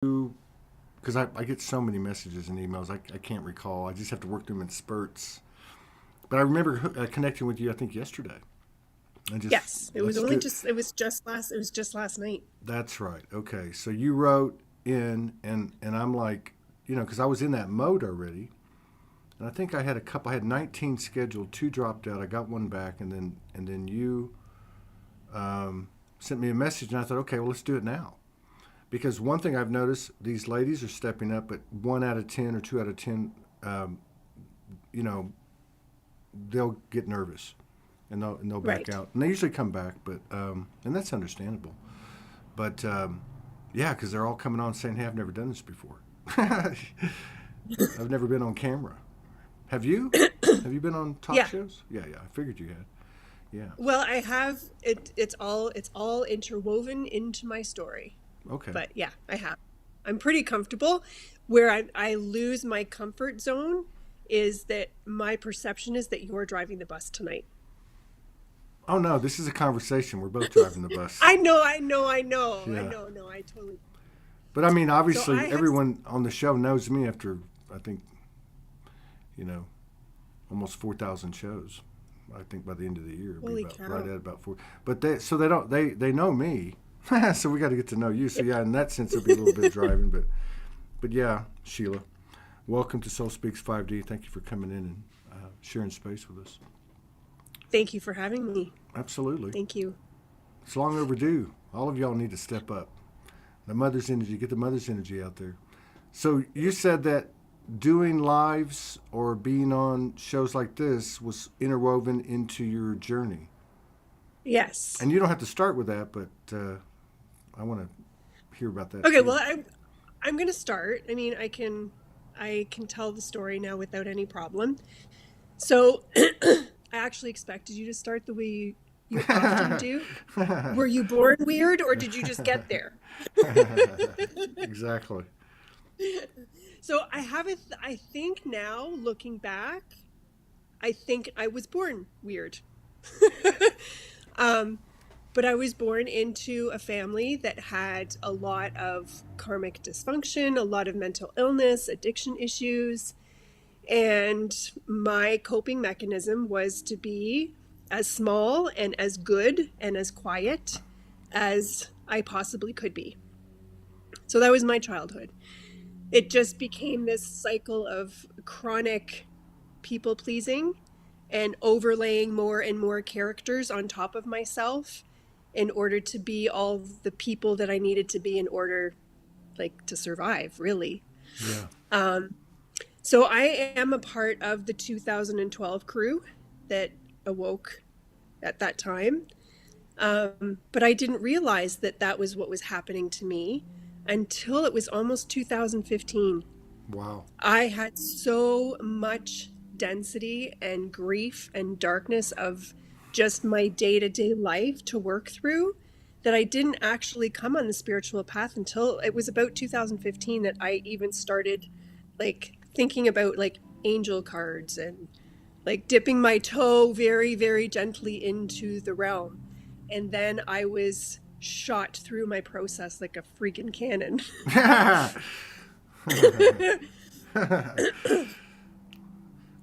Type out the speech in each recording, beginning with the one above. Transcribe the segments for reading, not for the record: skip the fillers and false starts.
because I get so many messages and emails, I can't recall. I just have to work them in spurts. But I remember connecting with you, I think, yesterday. And just, Yes, it was let's only do. just it was just last night. That's right. Okay. So you wrote in, and I'm like, because I was in that mode already. And I think I had a couple, I had 19 scheduled, two dropped out. I got one back, and then you sent me a message, and I thought, okay, well, let's do it now. Because one thing I've noticed, these ladies are stepping up, but 1 out of 10 or 2 out of 10, um, you know, they'll get nervous and they'll back Right. out, and they usually come back, but and that's understandable. But yeah, because they're all coming on saying, "Hey, I've never done this before. I've never been on camera. Have you? Have you been on talk Yeah. shows? Yeah, yeah. I figured you had. Yeah. Well, I have it's all interwoven into my story. Okay. But yeah, I have. I'm pretty comfortable. Where I lose my comfort zone is that my perception is that you're driving the bus tonight. Oh no, this is a conversation. We're both driving the bus. I know, I know, I know, I Yeah. know, no, I totally. But I mean, So I obviously, have, everyone on the show knows me after I think you know almost 4,000 shows. I think by the end of the year, it'll be holy about right cow. at about four. But they don't they know me, so we got to get to know you. So yeah, in that sense, it'll be a little bit of driving, but yeah, Sheila, welcome to Soul Speaks 5D. Thank you for coming in and sharing space with us. Thank you for having me. Absolutely, Thank you. it's long overdue. All of y'all need to step up. The mother's energy, get the mother's energy out there. So you said that doing lives or being on shows like this was interwoven into your journey. Yes. And you don't have to start with that, but I want to hear about that Okay, too. well, I'm going to start. I mean, I can tell the story now without any problem. So, I actually expected you to start the way you often do. Were you born weird or did you just get there? Exactly. So I think now looking back, I think I was born weird. um, but I was born into a family that had a lot of karmic dysfunction, a lot of mental illness, addiction issues, and my coping mechanism was to be as small and as good and as quiet as I possibly could be. So that was my childhood. It just became this cycle of chronic people pleasing and overlaying more and more characters on top of myself in order to be all the people that I needed to be in order like to survive, really. Yeah. Um, so I am a part of the 2012 crew that awoke at that time. But I didn't realize that that was what was happening to me until it was almost 2015. Wow. I had so much density and grief and darkness of just my day to day life to work through that I didn't actually come on the spiritual path until it was about 2015 that I even started like thinking about like angel cards and like dipping my toe very, very gently into the realm. And then I was shot through my process like a freaking cannon.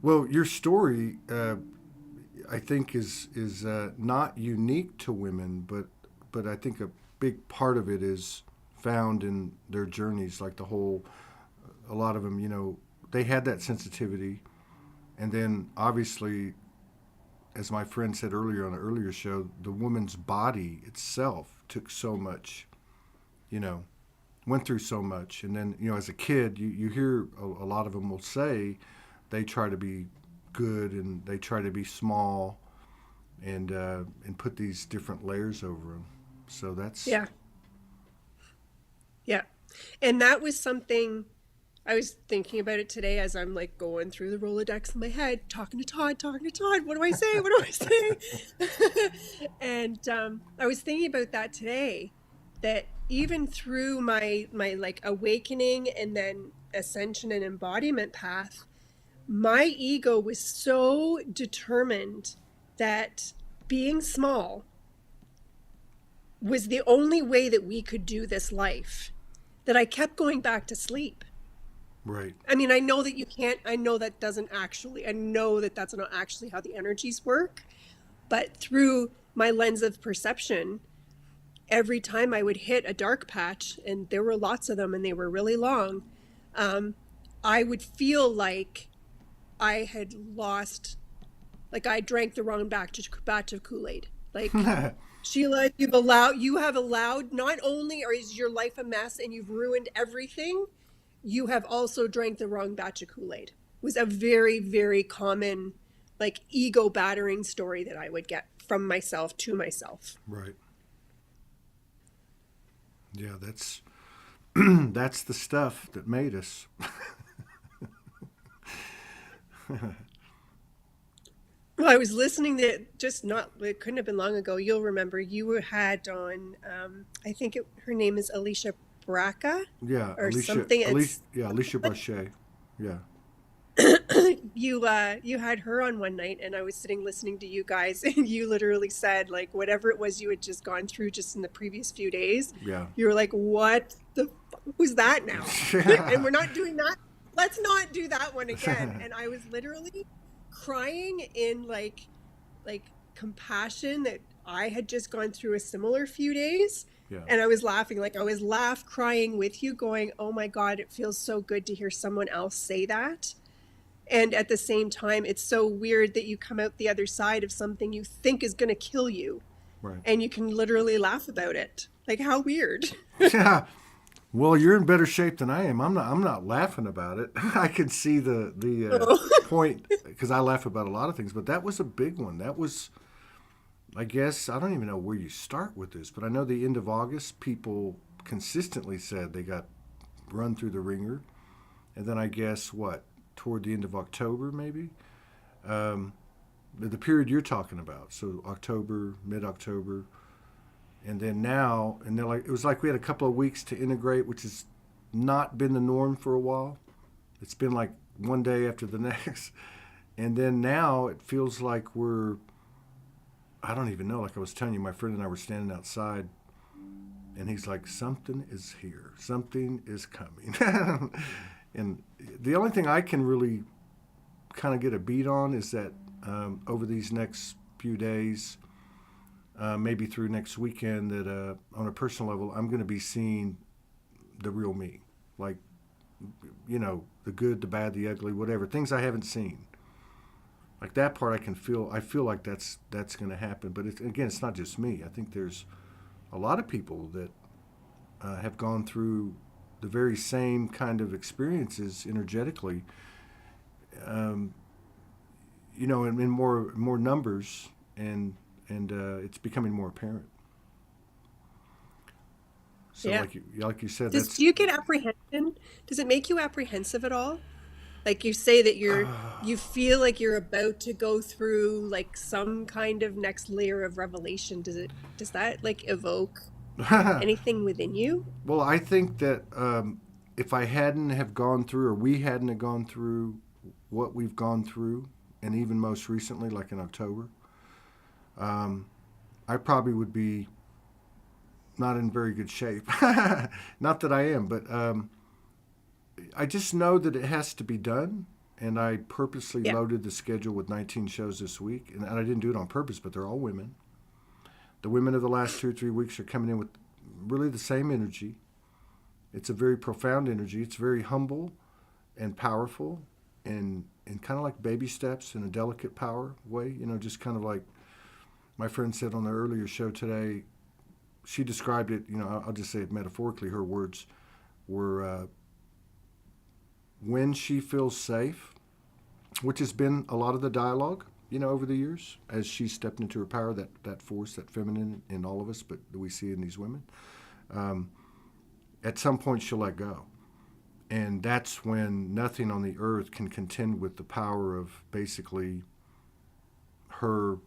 Well, your story, I think, is not unique to women, but I think a big part of it is found in their journeys. Like the whole, a lot of them, they had that sensitivity, and then obviously, as my friend said earlier on an earlier show, the woman's body itself took so much, you know, went through so much, and then as a kid, you hear a lot of them will say they try to be good and they try to be small and put these different layers over them. So that's Yeah. Yeah. And that was something I was thinking about it today as I'm like going through the Rolodex in my head, talking to Todd, talking to Todd. What do I say? What do I say? And I was thinking about that today, that even through my like awakening and then ascension and embodiment path, my ego was so determined that being small was the only way that we could do this life, that I kept going back to sleep. Right. I mean, I know that you can't, I know that doesn't actually, I know that that's not actually how the energies work, but through my lens of perception, every time I would hit a dark patch, and there were lots of them and they were really long, I would feel like I had lost, like I drank the wrong batch of Kool-Aid. Like, Sheila, you have allowed, not only is your life a mess and you've ruined everything, you have also drank the wrong batch of Kool-Aid. It was a very, very common, like, ego battering story that I would get from myself to myself. Right. Yeah, that's that's the stuff that made us. Well, I was listening to it couldn't have been long ago. You'll remember you had on, her name is Alicia Braca Yeah, or Alicia. something. Alicia Brachet. Yeah. You had her on one night, and I was sitting listening to you guys, and you literally said, like, whatever it was you had just gone through just in the previous few days. Yeah. You were like, what the who's that now? And we're not doing that. Let's not do that one again. And I was literally crying in like compassion that I had just gone through a similar few days. Yeah. And I was laughing, like I was crying with you, going, oh my God, it feels so good to hear someone else say that. And at the same time, it's so weird that you come out the other side of something you think is going to kill you. Right. And you can literally laugh about it. Like, how weird. Yeah. Well, you're in better shape than I am. I'm not laughing about it. I can see the point, because I laugh about a lot of things, but that was a big one. That was, I guess, I don't even know where you start with this, but I know the end of August, people consistently said they got run through the ringer. And then I guess, toward the end of October, maybe? The period you're talking about. So October, mid-October. And then now, and then it was like we had a couple of weeks to integrate, which has not been the norm for a while. It's been like one day after the next. And then now it feels like I don't even know, like I was telling you, my friend and I were standing outside, and he's like, something is here. Something is coming. And the only thing I can really kind of get a beat on is that over these next few days, maybe through next weekend, that on a personal level, I'm going to be seeing the real me. Like, the good, the bad, the ugly, whatever. Things I haven't seen. Like that part I feel like that's going to happen. But it's not just me. I think there's a lot of people that have gone through the very same kind of experiences energetically, in more numbers, and it's becoming more apparent. So, yeah. like you said, do you get apprehension? Does it make you apprehensive at all? Like you say that you feel like you're about to go through like some kind of next layer of revelation. Does that like evoke anything within you? Well, I think that if I hadn't have gone through, or we hadn't have gone through what we've gone through, and even most recently, like in October, I probably would be not in very good shape. Not that I am, but I just know that it has to be done. And I purposely loaded the schedule with 19 shows this week. And I didn't do it on purpose, but they're all women. The women of the last 2 or 3 weeks are coming in with really the same energy. It's a very profound energy. It's very humble and powerful, and kind of like baby steps in a delicate power way. Just kind of like my friend said on the earlier show today. She described it, I'll just say it metaphorically. Her words were, when she feels safe, which has been a lot of the dialogue, over the years, as she stepped into her power, that force, that feminine in all of us, but we see in these women. At some point, she'll let go. And that's when nothing on the earth can contend with the power of basically her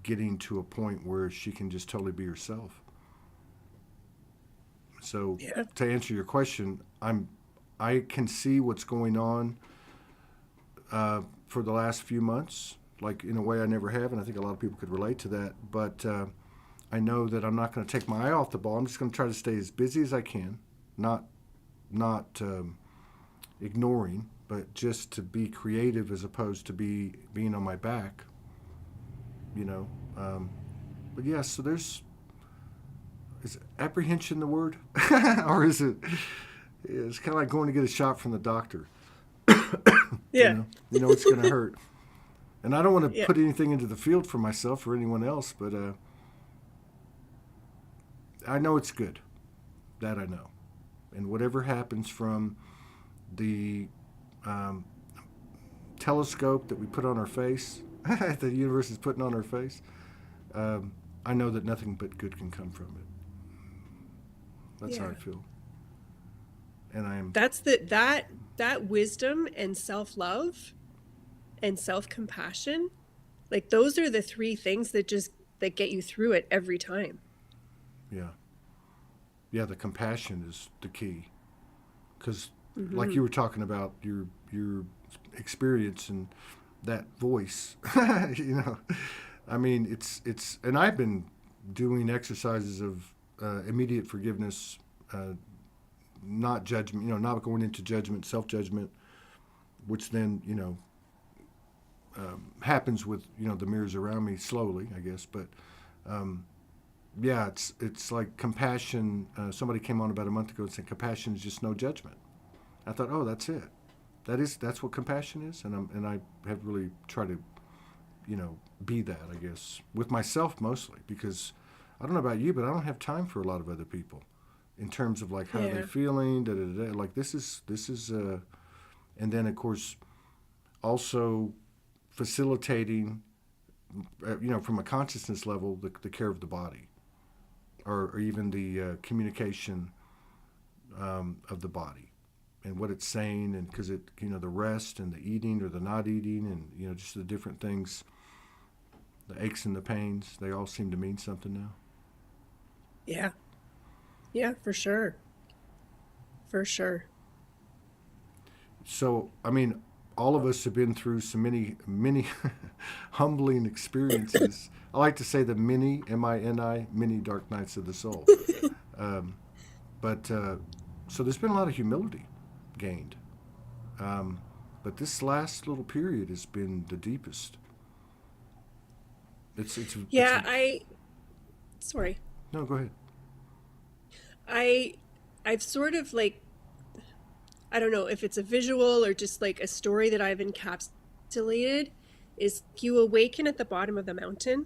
getting to a point where she can just totally be herself. So to answer your question, I can see what's going on for the last few months, like in a way I never have, and I think a lot of people could relate to that. But I know that I'm not going to take my eye off the ball. I'm just going to try to stay as busy as I can, not not ignoring, but just to be creative as opposed to being on my back, you know. But yeah, so is apprehension the word? Or is it, it's kind of like going to get a shot from the doctor. Yeah. You know it's going to hurt. And I don't want to Yeah. put anything into the field for myself or anyone else, but I know it's good. That I know. And whatever happens from the telescope that we put on our face, that the universe is putting on our face, I know that nothing but good can come from it. That's how I feel. And I am. That's that wisdom and self-love and self-compassion, like those are the three things that get you through it every time. Yeah. Yeah, the compassion is the key. Because, Mm-hmm. like you were talking about your experience and that voice, you know, I mean, it's, and I've been doing exercises of immediate forgiveness, not judgment, you know, not going into judgment, self-judgment, which then, you know, happens with, you know, the mirrors around me slowly, I guess. But yeah, it's like compassion. Somebody came on about a month ago and said compassion is just no judgment. I thought, oh, that's it. That's what compassion is, and I have really tried to, you know, be that, I guess, with myself mostly, because I don't know about you, but I don't have time for a lot of other people in terms of like how are they feeling, da da da. Like this is and then of course also facilitating, you know, from a consciousness level, the care of the body, or even the communication of the body and what it's saying, and because it, you know, the rest and the eating or the not eating, and you know, just the different things, the aches and the pains, they all seem to mean something now. Yeah. Yeah, for sure. For sure. So I mean, all of us have been through so many humbling experiences. I like to say the many, M-I-N-I, many dark nights of the soul. But so there's been a lot of humility gained. But this last little period has been the deepest. Yeah, sorry. No, go ahead. I I've sort of like, I don't know if it's a visual or just like a story that I've encapsulated, is you awaken at the bottom of the mountain,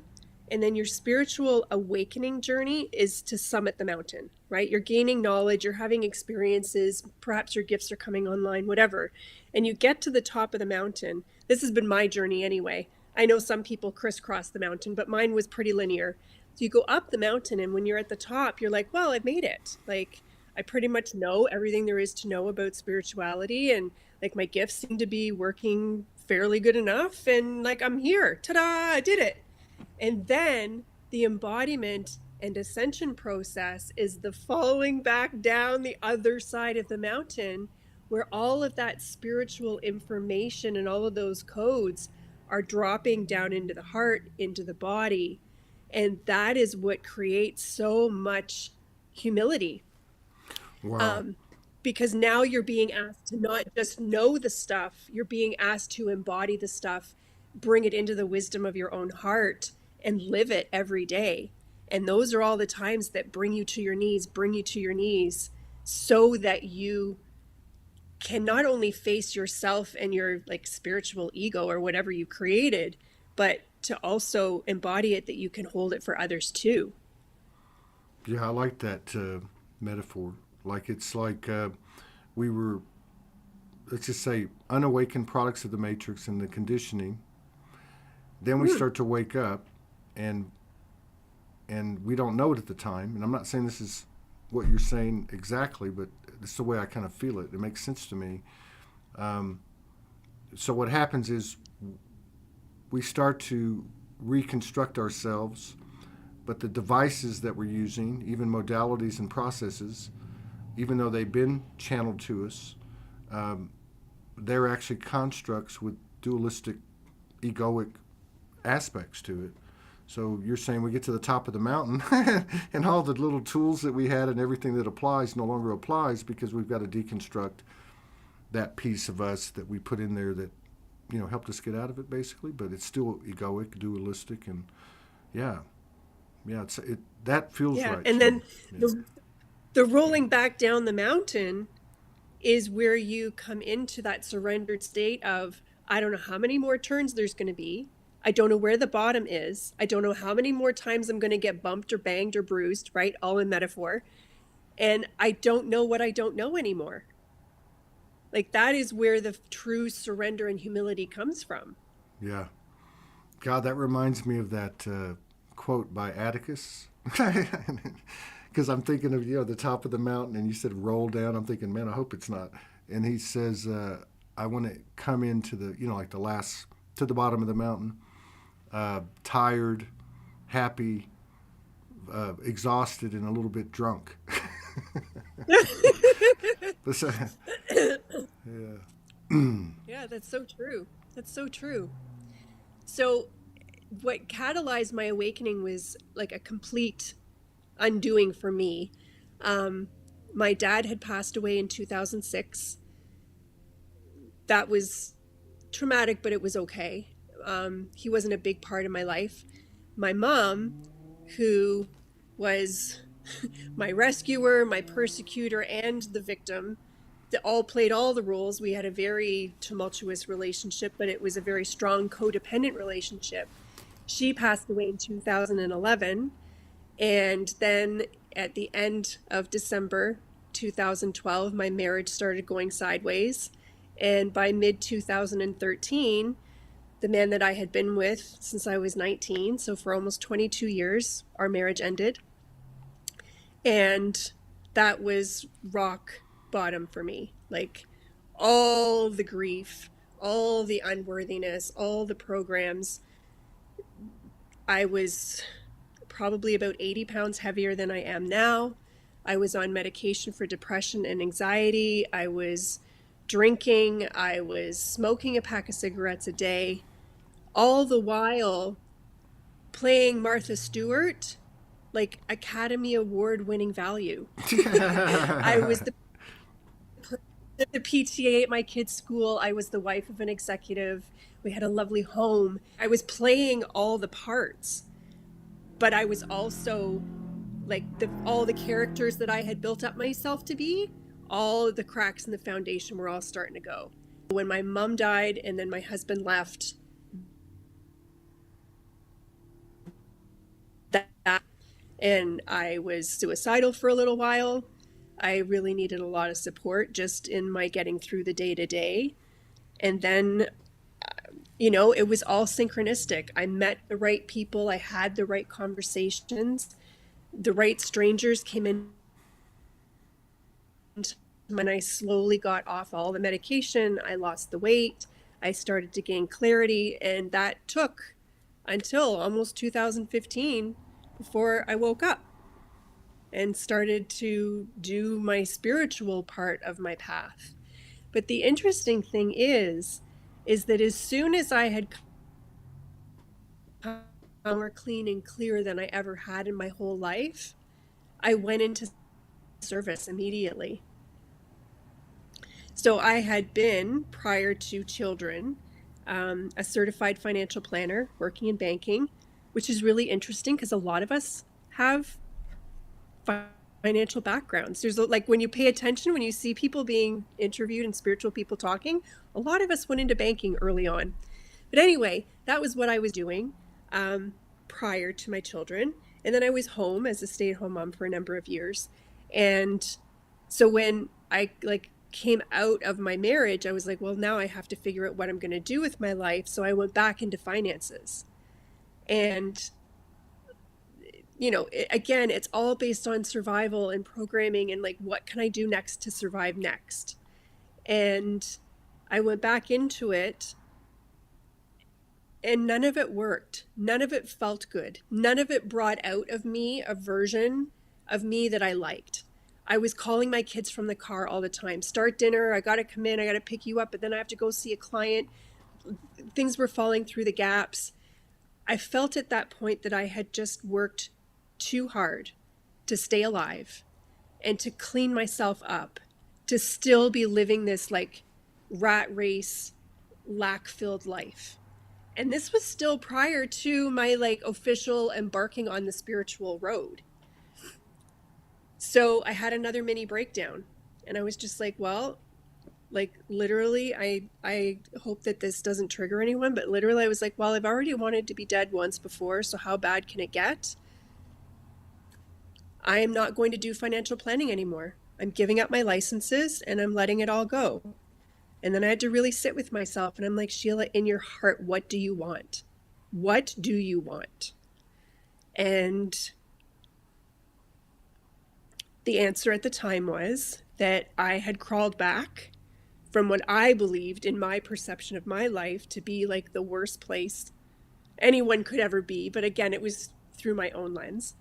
and then your spiritual awakening journey is to summit the mountain, right? You're gaining knowledge, you're having experiences, perhaps your gifts are coming online, whatever. And you get to the top of the mountain. This has been my journey anyway. I know some people crisscross the mountain, but mine was pretty linear. So you go up the mountain, and when you're at the top, you're like, well, I've made it. Like, I pretty much know everything there is to know about spirituality, and like my gifts seem to be working fairly good enough, and like I'm here. Ta-da, I did it. And then the embodiment and ascension process is the following back down the other side of the mountain, where all of that spiritual information and all of those codes are dropping down into the heart, into the body. And that is what creates so much humility. Wow. Because now you're being asked to not just know the stuff, you're being asked to embody the stuff, bring it into the wisdom of your own heart, and live it every day. And those are all the times that bring you to your knees, so that you can not only face yourself and your like spiritual ego or whatever you created, but to also embody it, that you can hold it for others too. Yeah, I like that metaphor. Like it's like we were, let's just say, unawakened products of the matrix and the conditioning. Then we start to wake up, and we don't know it at the time. And I'm not saying this is what you're saying exactly, but it's the way I kind of feel it. It makes sense to me. So what happens is we start to reconstruct ourselves, but the devices that we're using, even modalities and processes, even though they've been channeled to us, they're actually constructs with dualistic, egoic aspects to it. So you're saying we get to the top of the mountain and all the little tools that we had and everything that applies no longer applies because we've got to deconstruct that piece of us that we put in there that, helped us get out of it basically, but it's still egoic, dualistic, and yeah, that feels Yeah. right And to me. then Yeah. the rolling back down the mountain is where you come into that surrendered state of, I don't know how many more turns there's going to be. I don't know where the bottom is. I don't know how many more times I'm going to get bumped or banged or bruised, right? All in metaphor. And I don't know what I don't know anymore. Like, that is where the true surrender and humility comes from. Yeah. God, that reminds me of that quote by Atticus. Because I'm thinking of, the top of the mountain, and you said roll down. I'm thinking, man, I hope it's not. And he says, I want to come into the, like the last, to the bottom of the mountain, tired, happy, exhausted, and a little bit drunk. Yeah. Yeah, that's so true. That's so true. So what catalyzed my awakening was like a complete undoing for me. My dad had passed away in 2006. That was traumatic, but it was okay. He wasn't a big part of my life. My mom, who was my rescuer, my persecutor, and the victim, that all played all the roles. We had a very tumultuous relationship, but it was a very strong codependent relationship. She passed away in 2011. And then at the end of December 2012, my marriage started going sideways. And by mid 2013, the man that I had been with since I was 19, so for almost 22 years, our marriage ended. And that was rock bottom for me. Like, all the grief, all the unworthiness, all the programs. I was probably about 80 pounds heavier than I am now. I was on medication for depression and anxiety. I was drinking. I was smoking a pack of cigarettes a day, all the while playing Martha Stewart, like Academy Award winning value. I was the PTA at my kids' school. I was the wife of an executive. We had a lovely home. I was playing all the parts, but I was also like all the characters that I had built up myself to be, all of the cracks in the foundation were all starting to go. When my mom died and then my husband left, and I was suicidal for a little while. I really needed a lot of support just in my getting through the day to day. And then, it was all synchronistic. I met the right people. I had the right conversations. The right strangers came in. When I slowly got off all the medication, I lost the weight. I started to gain clarity. And that took until almost 2015 before I woke up and started to do my spiritual part of my path. But the interesting thing is that as soon as I had come more clean and clear than I ever had in my whole life, I went into service immediately. So I had been, prior to children, a certified financial planner working in banking, which is really interesting because a lot of us have financial backgrounds. There's like, when you pay attention, when you see people being interviewed and spiritual people talking, a lot of us went into banking early on. But anyway, that was what I was doing prior to my children. And then I was home as a stay-at-home mom for a number of years. And so when I came out of my marriage, I was like, well, now I have to figure out what I'm going to do with my life. So I went back into finances. And, again, it's all based on survival and programming and like, what can I do next to survive next? And I went back into it and none of it worked. None of it felt good. None of it brought out of me a version of me that I liked. I was calling my kids from the car all the time. Start dinner. I got to come in. I got to pick you up. But then I have to go see a client. Things were falling through the gaps. I felt at that point that I had just worked too hard to stay alive and to clean myself up, to still be living this like rat race, lack-filled life. And this was still prior to my like official embarking on the spiritual road. So I had another mini breakdown, and I was just like, well, like literally, I hope that this doesn't trigger anyone, but literally I was like, well, I've already wanted to be dead once before, so how bad can it get? I am not going to do financial planning anymore. I'm giving up my licenses and I'm letting it all go. And then I had to really sit with myself, and I'm like, Sheila, in your heart, what do you want? What do you want? And the answer at the time was that I had crawled back from what I believed in my perception of my life to be like the worst place anyone could ever be. But again, it was through my own lens.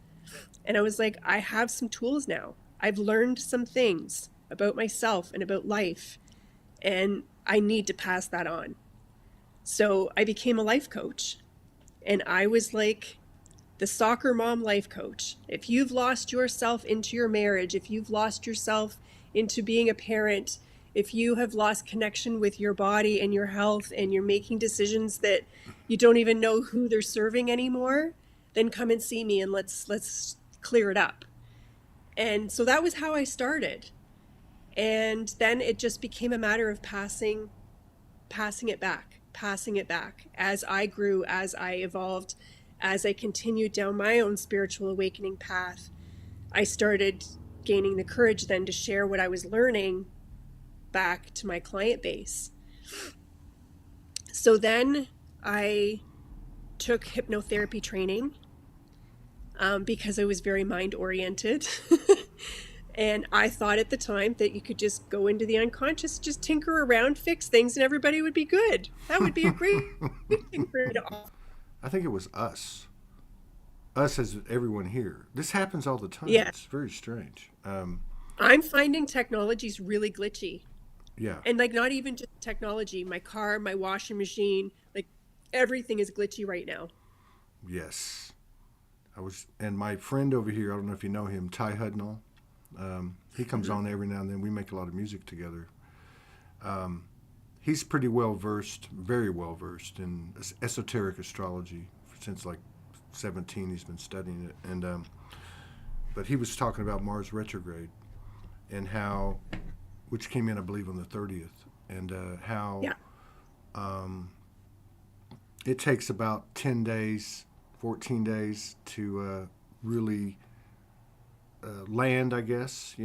And I was like, I have some tools now. I've learned some things about myself and about life, and I need to pass that on. So I became a life coach, and I was like the soccer mom life coach. If you've lost yourself into your marriage, if you've lost yourself into being a parent, if you have lost connection with your body and your health, and you're making decisions that you don't even know who they're serving anymore, then come and see me and let's clear it up. And so that was how I started. And then it just became a matter of passing it back as I grew, as I evolved, as I continued down my own spiritual awakening path. I started gaining the courage then to share what I was learning back to my client base. So then I took hypnotherapy training because I was very mind oriented. And I thought at the time that you could just go into the unconscious, just tinker around, fix things, and everybody would be good. That would be a great thing for it all. I think it was us. Us as everyone here. This happens all the time. Yeah. It's very strange. I'm finding technology's really glitchy. Yeah. And like not even just technology, my car, my washing machine, like everything is glitchy right now. Yes. And my friend over here, I don't know if you know him, Ty Hudnall. He comes on every now and then. We make a lot of music together. He's pretty well versed, very well versed in esoteric astrology since like 17. He's been studying it, and but he was talking about Mars retrograde and how, which came in I believe on the 30th, and how it takes about 10 days, 14 days to really land, I guess,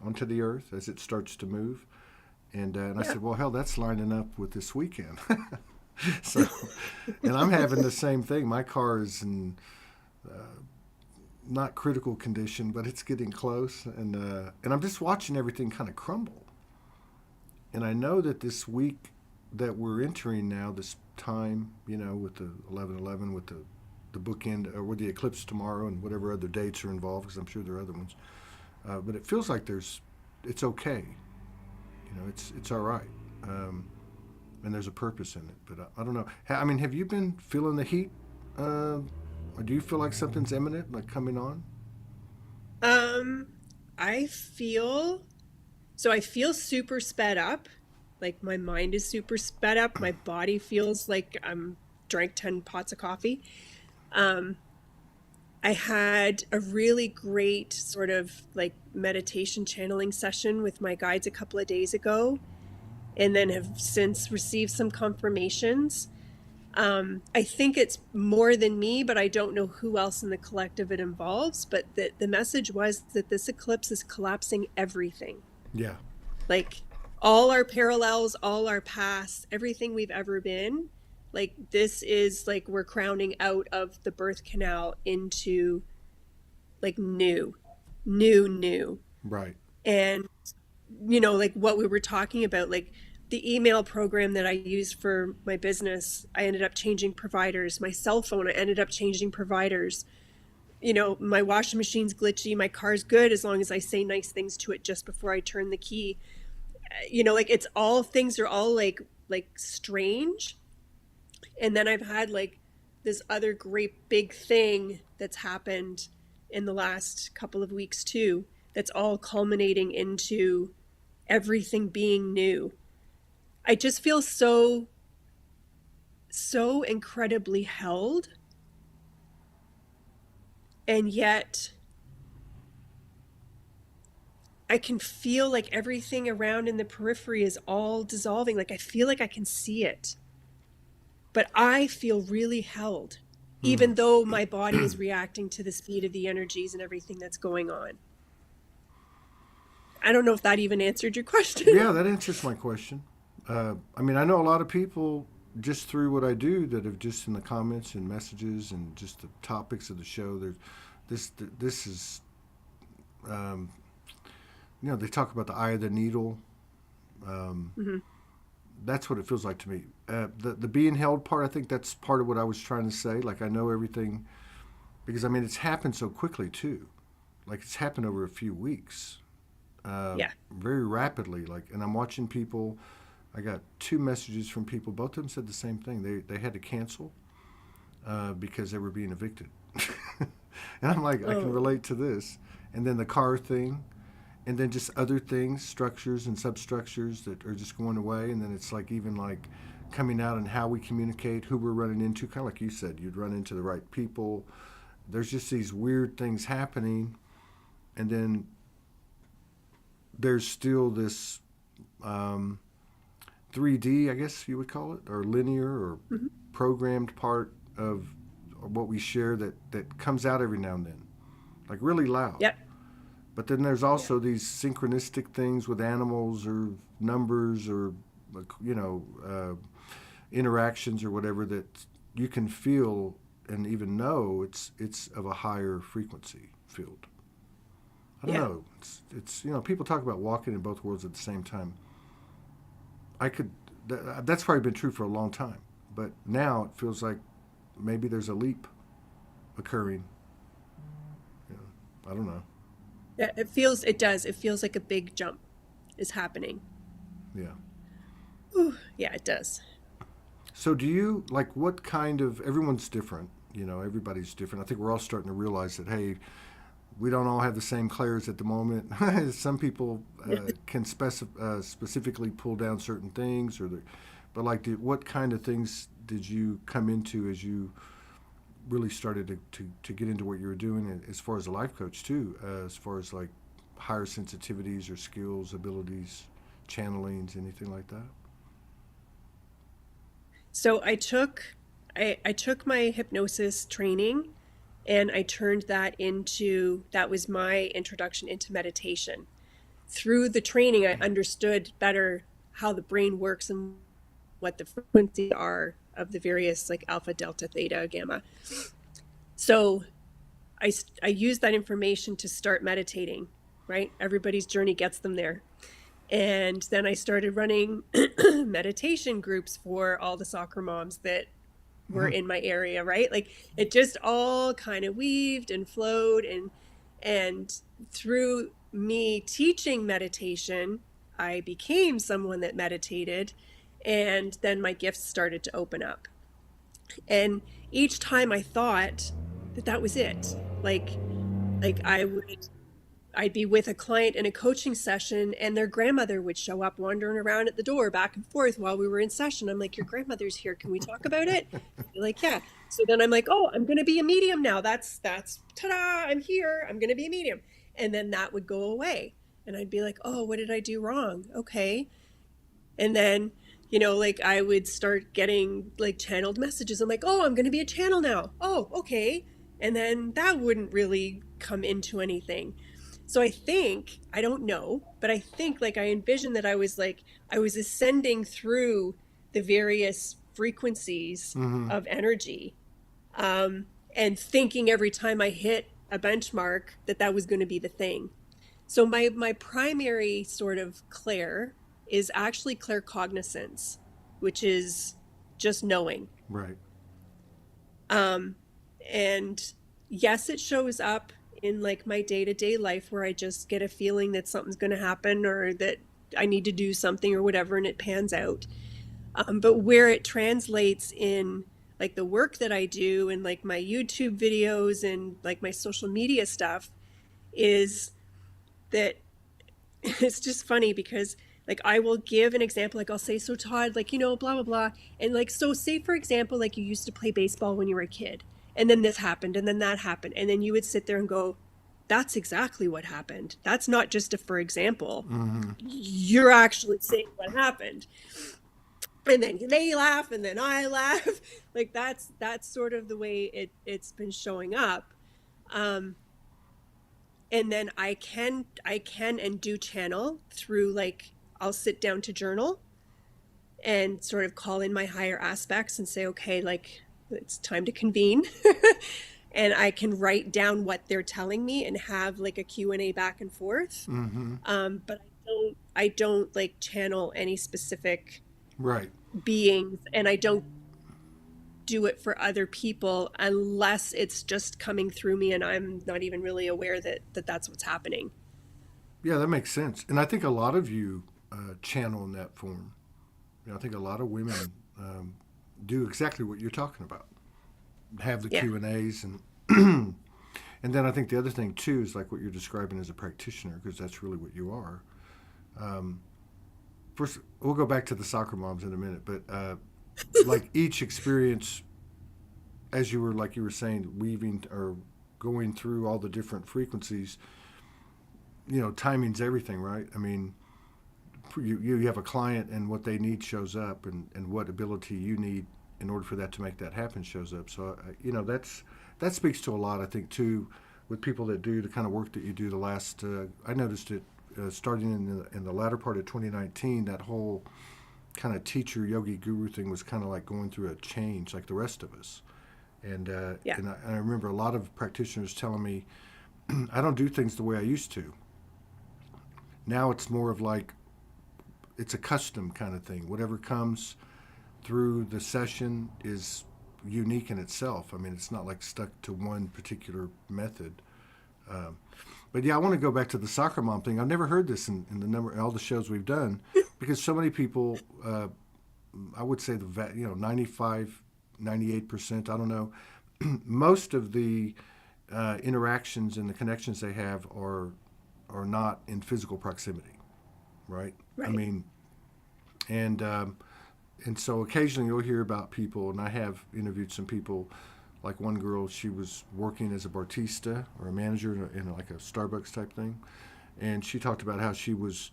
onto the earth as it starts to move. And I said, well, hell, that's lining up with this weekend. So, and I'm having the same thing. My car is in not critical condition, but it's getting close. And I'm just watching everything kind of crumble. And I know that this week that we're entering now, this time, with the 11/11, with the bookend, or with the eclipse tomorrow and whatever other dates are involved, because I'm sure there are other ones. But it feels like it's okay. It's all right. And there's a purpose in it. But I don't know. I mean, have you been feeling the heat? Or do you feel like something's imminent, like coming on? I feel super sped up. Like my mind is super sped up. My body feels like I'm drank 10 pots of coffee. I had a really great sort of like meditation channeling session with my guides a couple of days ago, and then have since received some confirmations. I think it's more than me, but I don't know who else in the collective it involves. But the message was that this eclipse is collapsing everything. Yeah. Like all our parallels, all our past, everything we've ever been. Like this is like we're crowning out of the birth canal into like new. Right. And, like what we were talking about, like the email program that I use for my business, I ended up changing providers. My cell phone, I ended up changing providers. My washing machine's glitchy. My car's good as long as I say nice things to it just before I turn the key. Like it's all things are all like strange. And then I've had like this other great big thing that's happened in the last couple of weeks too, that's all culminating into everything being new. I just feel so incredibly held, and yet I can feel like everything around in the periphery is all dissolving. Like I feel like I can see it, but I feel really held, even though my body is reacting to the speed of the energies and everything that's going on. I don't know if that even answered your question. Yeah, that answers my question. I mean, I know a lot of people just through what I do that have just in the comments and messages and just the topics of the show. This is, they talk about the eye of the needle. That's what it feels like to me. The being held part, I think that's part of what I was trying to say. Like I know everything, because I mean it's happened so quickly too. Like it's happened over a few weeks. Very rapidly. Like, and I'm watching people. I got 2 messages from people. Both of them said the same thing. They had to cancel because they were being evicted. And I'm like, I can relate to this. And then the car thing, and then just other things, structures and substructures that are just going away. And then it's like even like coming out and how we communicate, who we're running into. Kind of like you said, you'd run into the right people. There's just these weird things happening, and then there's still this 3D, I guess you would call it, or linear or programmed part of what we share that comes out every now and then, like really loud. Yep. But then there's also these synchronistic things with animals or numbers or, interactions or whatever that you can feel and even know it's of a higher frequency field. I don't know. It's people talk about walking in both worlds at the same time. That's probably been true for a long time, but now it feels like maybe there's a leap occurring. I don't know. Yeah, it does. It feels like a big jump is happening. Yeah. Ooh, yeah, it does. So do you, like, what kind of, everyone's different, everybody's different. I think we're all starting to realize that, hey, we don't all have the same clairs at the moment. Some people can specifically pull down certain things, but like, what kind of things did you come into as you really started to get into what you were doing, as far as a life coach too, as far as like higher sensitivities or skills, abilities, channelings, anything like that? So I took my hypnosis training, and I turned that was my introduction into meditation. Through the training, I understood better how the brain works and what the frequencies are of the various like alpha, delta, theta, gamma. So I used that information to start meditating, right? Everybody's journey gets them there. And then I started running meditation groups for all the soccer moms that were in my area, right? Like it just all kind of weaved and flowed, and through me teaching meditation, I became someone that meditated, and then my gifts started to open up. And each time I thought that was it. Like I'd be with a client in a coaching session, and their grandmother would show up wandering around at the door back and forth while we were in session. I'm like, your grandmother's here. Can we talk about it? They're like, yeah. So then I'm like, oh, I'm going to be a medium now. That's ta-da, I'm here. I'm going to be a medium. And then that would go away. And I'd be like, oh, what did I do wrong? Okay. And then, like I would start getting like channeled messages. I'm like, oh, I'm going to be a channel now. Oh, okay. And then that wouldn't really come into anything. So I don't know, but I think like I envisioned that I was ascending through the various frequencies of energy, and thinking every time I hit a benchmark that was going to be the thing. So my primary sort of clair is actually claircognizance, which is just knowing. Right. And yes, it shows up in like my day-to-day life where I just get a feeling that something's going to happen or that I need to do something or whatever, and it pans out. But where it translates in like the work that I do and like my YouTube videos and like my social media stuff is that it's just funny because like I will give an example, like I'll say, so Todd, like, you know, blah, blah, blah. And like, so say for example, like you used to play baseball when you were a kid and then this happened and then that happened. And then you would sit there and go, that's exactly what happened. That's not just a for example. You're actually saying what happened. And then they laugh and then I laugh. Like that's sort of the way it's been showing up. And then I can and do channel through, like, I'll sit down to journal and sort of call in my higher aspects and say, okay, like it's time to convene. And I can write down what they're telling me and have like a Q&A back and forth. But I don't like channel any specific Right. beings, and I don't do it for other people unless it's just coming through me and I'm not even really aware that that's what's happening. Yeah, that makes sense. And I think a lot of you channel in that form. You know, I think a lot of women do exactly what you're talking about. Have the Yeah. Q&As and and then I think the other thing too is like what you're describing as a practitioner, because that's really what you are. First, we'll go back to the soccer moms in a minute, but like each experience, as you were saying, weaving or going through all the different frequencies, you know, timing's everything, right? I mean, you have a client and what they need shows up, and what ability you need in order for that to make that happen shows up. So, you know, that speaks to a lot, I think, too, with people that do the kind of work that you do. The last, I noticed it starting in the latter part of 2019, that whole kind of teacher yogi guru thing was kind of like going through a change, like the rest of us. And Yeah. and I remember a lot of practitioners telling me, I don't do things the way I used to. Now it's more of like it's a custom kind of thing. Whatever comes through the session is unique in itself. I mean, it's not like stuck to one particular method. But yeah, I want to go back to the soccer mom thing. I've never heard this in all the shows we've done, because so many people, I would say 95, 98%, I don't know, most of the interactions and the connections they have are not in physical proximity, right? I Right. mean, and so occasionally you'll hear about people, and I have interviewed some people, like one girl, she was working as a barista or a manager in like a Starbucks type thing, and she talked about how she was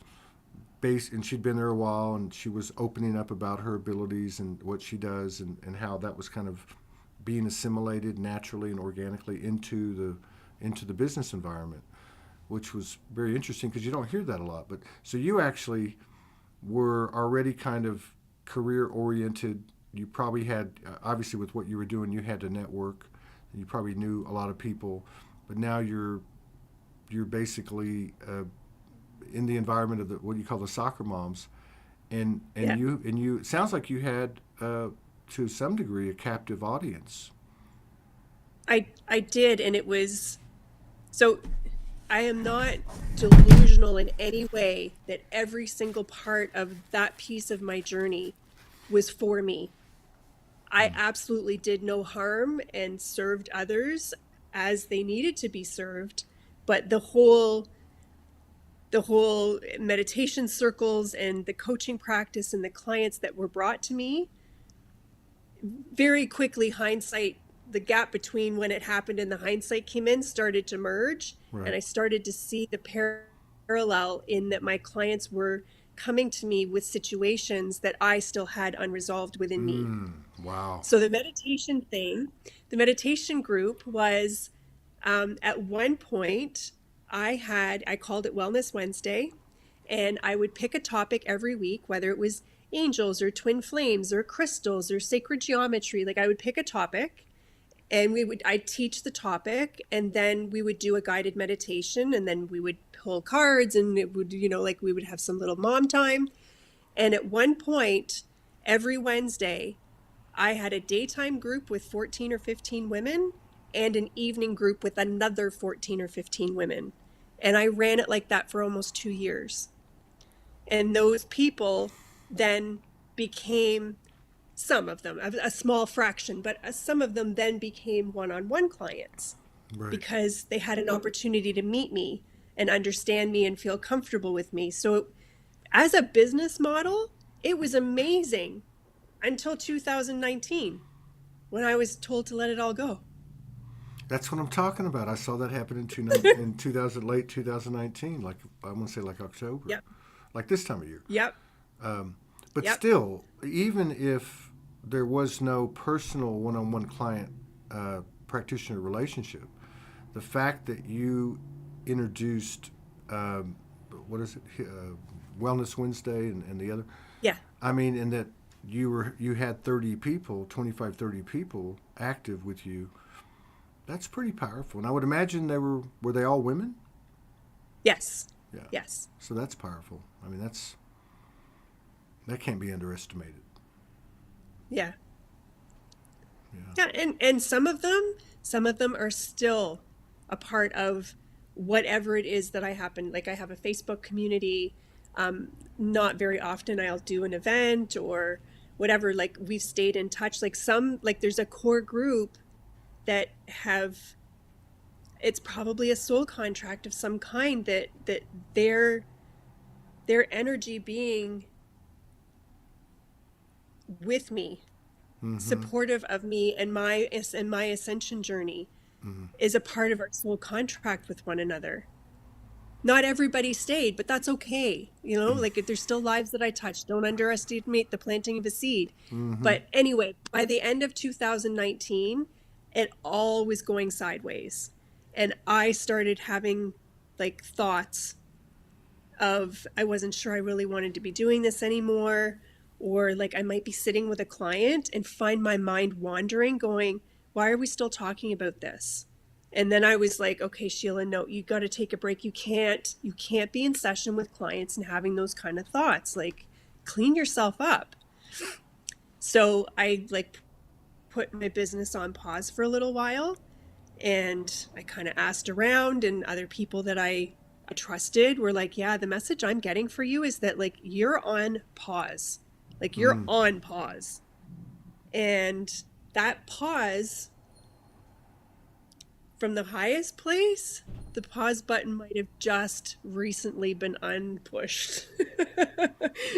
based, and she'd been there a while, and she was opening up about her abilities and what she does, and how that was kind of being assimilated naturally and organically into the business environment, which was very interesting because you don't hear that a lot. But so you actually were already kind of career oriented. You probably had, obviously with what you were doing, you had to network. You probably knew a lot of people, but now you're basically in the environment of what you call the soccer moms, and Yeah. you. It sounds like you had to some degree a captive audience. I did, and it was so I am not delusional in any way that every single part of that piece of my journey was for me. I absolutely did no harm and served others as they needed to be served, but the whole meditation circles and the coaching practice and the clients that were brought to me, very quickly, hindsight, the gap between when it happened and the hindsight came in started to merge. And Right. I started to see the parallel in that my clients were coming to me with situations that I still had unresolved within me. Wow. So the meditation group was, at one point, I called it Wellness Wednesday, and I would pick a topic every week, whether it was angels or twin flames or crystals or sacred geometry. Like I would pick a topic, and I'd teach the topic, and then we would do a guided meditation, and then we would pull cards, and it would, like we would have some little mom time. And at one point, every Wednesday, I had a daytime group with 14 or 15 women and an evening group with another 14 or 15 women. And I ran it like that for almost 2 years. And those people then became Some of them, a small fraction, but some of them then became one-on-one clients Right. because they had an opportunity to meet me and understand me and feel comfortable with me. So as a business model, it was amazing until 2019 when I was told to let it all go. That's what I'm talking about. I saw that happen in 2000, late 2019, like I want to say like October, Yep. like this time of year. Yep. But Yep. still, even if there was no personal one-on-one client practitioner relationship, the fact that you introduced what is it, Wellness Wednesday and the other, Yeah. I mean, and that you had 30 people, 25, 30 people active with you. That's pretty powerful. And I would imagine were they all women? Yes. Yeah. Yes. So that's powerful. I mean, that can't be underestimated. Yeah. Yeah. Yeah, and some of them are still a part of whatever it is that I happen. Like I have a Facebook community. Not very often I'll do an event or whatever. Like we've stayed in touch. Like there's a core group that it's probably a soul contract of some kind that their energy being with me, supportive of me and my ascension journey is a part of our soul contract with one another. Not everybody stayed, but that's okay. Like there's still lives that I touch. Don't underestimate the planting of a seed. But anyway, by the end of 2019, it all was going sideways. And I started having like thoughts of I wasn't sure I really wanted to be doing this anymore, or like I might be sitting with a client and find my mind wandering going, why are we still talking about this? And then I was like, okay, Sheila, no, you got to take a break. You can't be in session with clients and having those kind of thoughts. Like clean yourself up. So I like put my business on pause for a little while, and I kind of asked around, and other people that I trusted were like, yeah, the message I'm getting for you is that like you're on pause. Like you're on pause. And that pause, from the highest place, the pause button might have just recently been unpushed.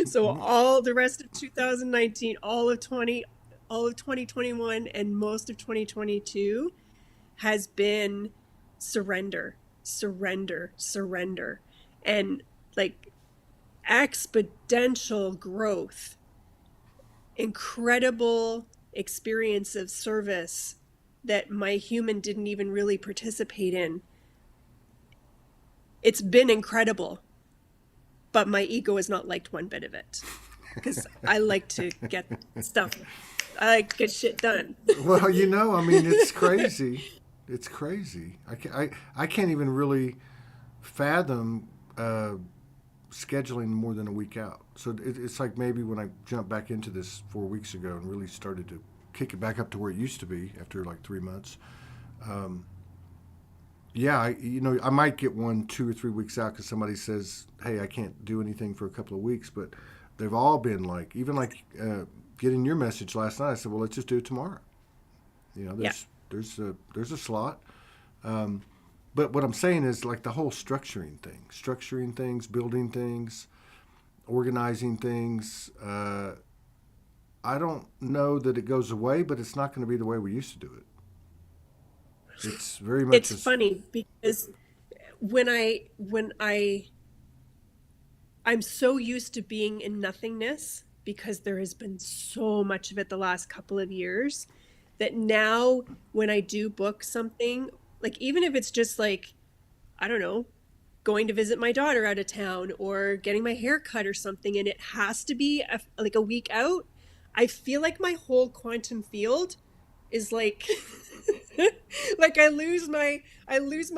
So all the rest of 2019, all of 2021, and most of 2022 has been surrender, surrender, surrender, and like exponential growth, incredible experience of service that my human didn't even really participate in. It's been incredible, but my ego has not liked one bit of it because I like to get stuff. I like to get shit done. Well, I mean, it's crazy. It's crazy. I can't even really fathom scheduling more than a week out. So it's like maybe when I jumped back into this 4 weeks ago and really started to kick it back up to where it used to be after like 3 months. Yeah, I might get 1, 2, or 3 weeks out because somebody says, "Hey, I can't do anything for a couple of weeks." But they've all been like, even like getting your message last night. I said, "Well, let's just do it tomorrow." There's a slot. But what I'm saying is like the whole structuring things, building things, organizing things. I don't know that it goes away, but it's not going to be the way we used to do it. It's very much. It's funny because I'm so used to being in nothingness because there has been so much of it the last couple of years that now when I do book something, like even if it's just like, I don't know, going to visit my daughter out of town or getting my hair cut or something, and it has to be like a week out, I feel like my whole quantum field is like like I lose my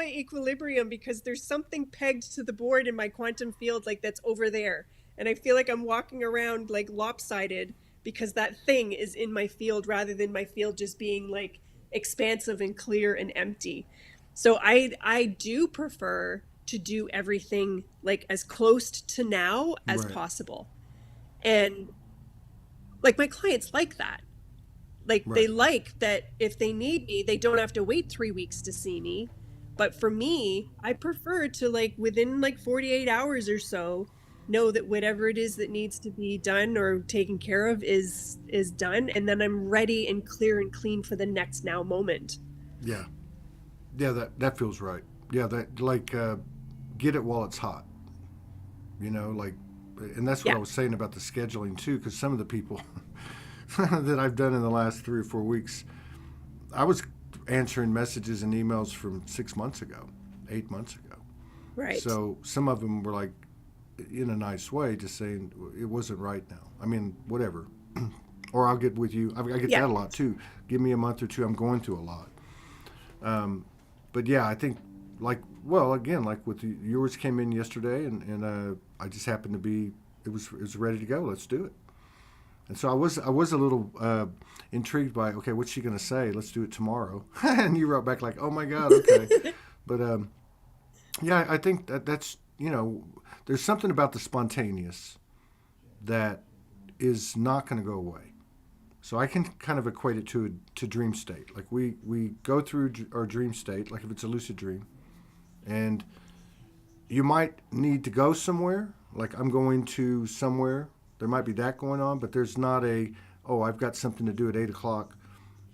equilibrium because there's something pegged to the board in my quantum field like that's over there, and I feel like I'm walking around like lopsided because that thing is in my field rather than my field just being like expansive and clear and empty. So I do prefer to do everything like as close to now as Right. possible. And like my clients like that. Like they Right. like that if they need me, they don't have to wait 3 weeks to see me. But for me, I prefer to like within like 48 hours or so know that whatever it is that needs to be done or taken care of is done, and then I'm ready and clear and clean for the next now moment. Yeah. Yeah, that feels right. Yeah, that like get it while it's hot. Like, and that's what Yeah. I was saying about the scheduling too, because some of the people that I've done in the last 3 or 4 weeks, I was answering messages and emails from 6 months ago, 8 months ago. Right. So some of them were like, in a nice way, just saying it wasn't right now. I mean, whatever. Or I'll get with you. I get Yeah. that a lot too. Give me a month or two. I'm going through a lot. But yeah, I think like well again like with yours came in yesterday and I just happened to be it was ready to go. Let's do it. And so I was a little intrigued by okay, what's she gonna say? Let's do it tomorrow. And you wrote back like, oh my god, okay. But yeah, I think that's there's something about the spontaneous that is not going to go away. So I can kind of equate it to dream state. Like we go through our dream state, like if it's a lucid dream, and you might need to go somewhere. Like I'm going to somewhere. There might be that going on, but there's not oh, I've got something to do at 8 o'clock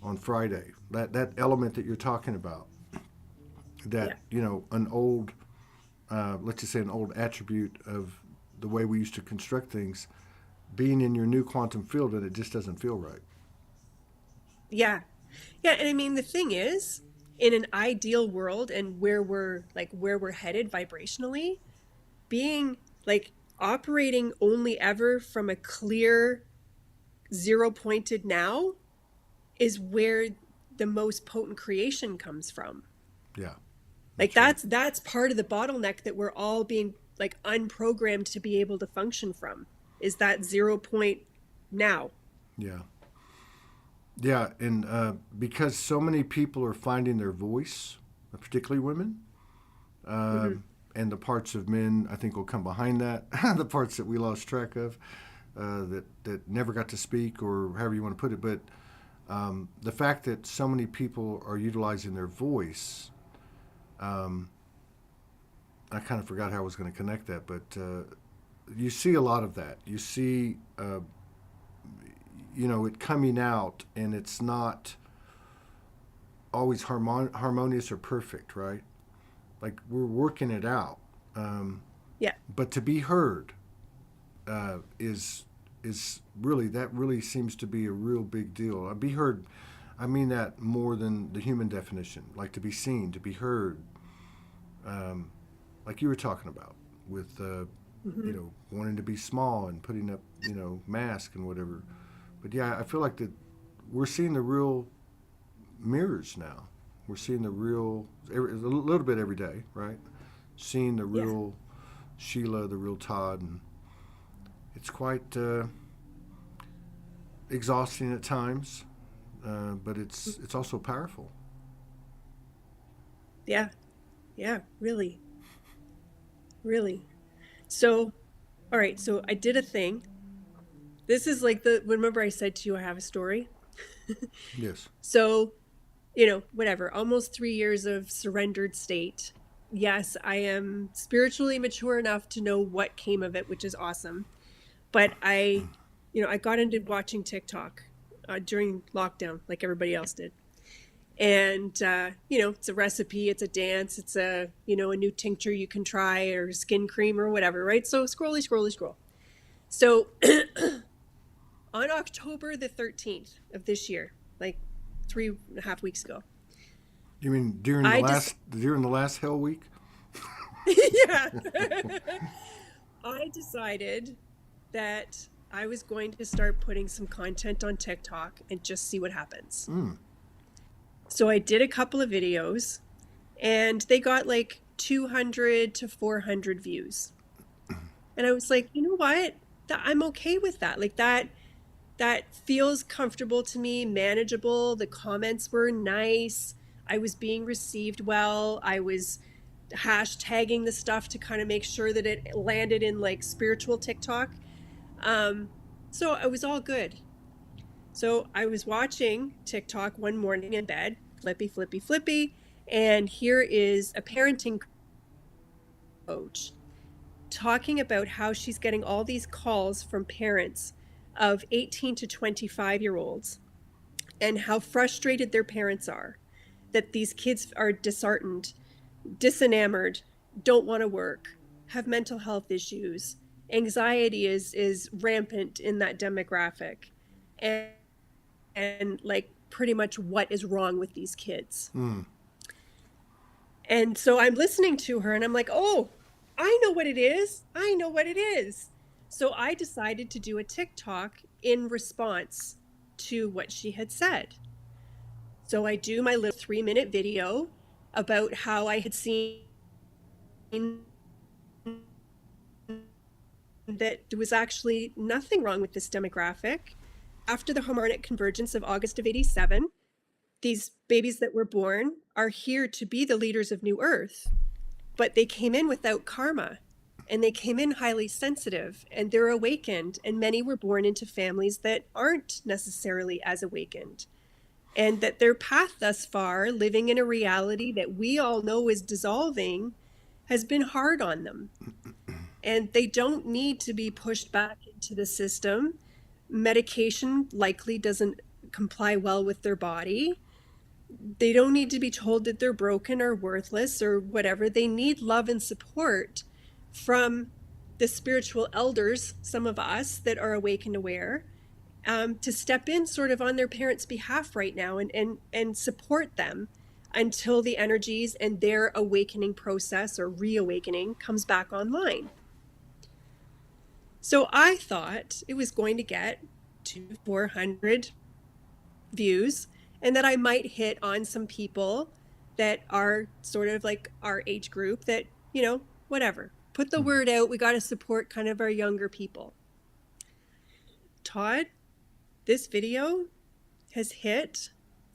on Friday. That element that you're talking about, Yeah. that an old, let's just say an old attribute of the way we used to construct things, being in your new quantum field, and it just doesn't feel right. Yeah. Yeah, and I mean the thing is, in an ideal world and where we're headed vibrationally, being like operating only ever from a clear zero pointed now is where the most potent creation comes from. Yeah, Like that's right. that's part of the bottleneck that we're all being like unprogrammed to be able to function from, is that 0 point now. Yeah. Yeah, and because so many people are finding their voice, particularly women, Hmm. and the parts of men I think will come behind that, the parts that we lost track of, that never got to speak or however you want to put it. But the fact that so many people are utilizing their voice, um, I kind of forgot how I was going to connect that, but you see a lot of that. You see, it coming out, and it's not always harmonious or perfect, right? Like we're working it out, Yeah. but to be heard is really that really seems to be a real big deal. Be heard, I mean that more than the human definition, like to be seen, to be heard, like you were talking about with Hmm. wanting to be small and putting up mask and whatever. But yeah, I feel like that we're seeing the real mirrors now. We're seeing the real a little bit every day, right? Seeing the Yeah. real Sheila, the real Todd, and it's quite exhausting at times, but it's also powerful. Yeah. Yeah, really. Really. So, all right, so I did a thing. This is like remember I said to you I have a story? Yes. So, whatever, almost 3 years of surrendered state. Yes, I am spiritually mature enough to know what came of it, which is awesome. But I got into watching TikTok during lockdown, like everybody else did. And, it's a recipe, it's a dance, it's a new tincture you can try or skin cream or whatever, right? So scrolly, scrolly, scroll. So on October the 13th of this year, like 3.5 weeks ago, You mean I just, during the last Hell Week? yeah, I decided that I was going to start putting some content on TikTok and just see what happens. Mm. So I did a couple of videos and they got like 200 to 400 views. And I was like, you know what? I'm okay with that. Like that feels comfortable to me, manageable. The comments were nice. I was being received well. I was hashtagging the stuff to kind of make sure that it landed in like spiritual TikTok. Um, so it was all good. So I was watching TikTok one morning in bed, flippy, and here is a parenting coach talking about how she's getting all these calls from parents of 18 to 25-year-olds and how frustrated their parents are, that these kids are disheartened, disenamored, don't want to work, have mental health issues. Anxiety is rampant in that demographic. And like pretty much what is wrong with these kids. And so I'm listening to her and I'm like, oh, I know what it is. I know what it is. So I decided to do a TikTok in response to what she had said. So I do my little 3-minute video about how I had seen that there was actually nothing wrong with this demographic. After the harmonic convergence of August of 87, these babies that were born are here to be the leaders of New Earth, but they came in without karma, and they came in highly sensitive, and they're awakened, and many were born into families that aren't necessarily as awakened, and that their path thus far, living in a reality that we all know is dissolving, has been hard on them. And they don't need to be pushed back into the system. Medication likely doesn't comply well with their body. They don't need to be told that they're broken or worthless or whatever. They need love and support from the spiritual elders, some of us that are awake and aware, to step in sort of on their parents' behalf right now and support them until the energies and their awakening process or reawakening comes back online. So I thought it was going to get 200-400 views, and that I might hit on some people that are sort of like our age group that, you know, whatever. Put the word out. We got to support kind of our younger people. Todd, this video has hit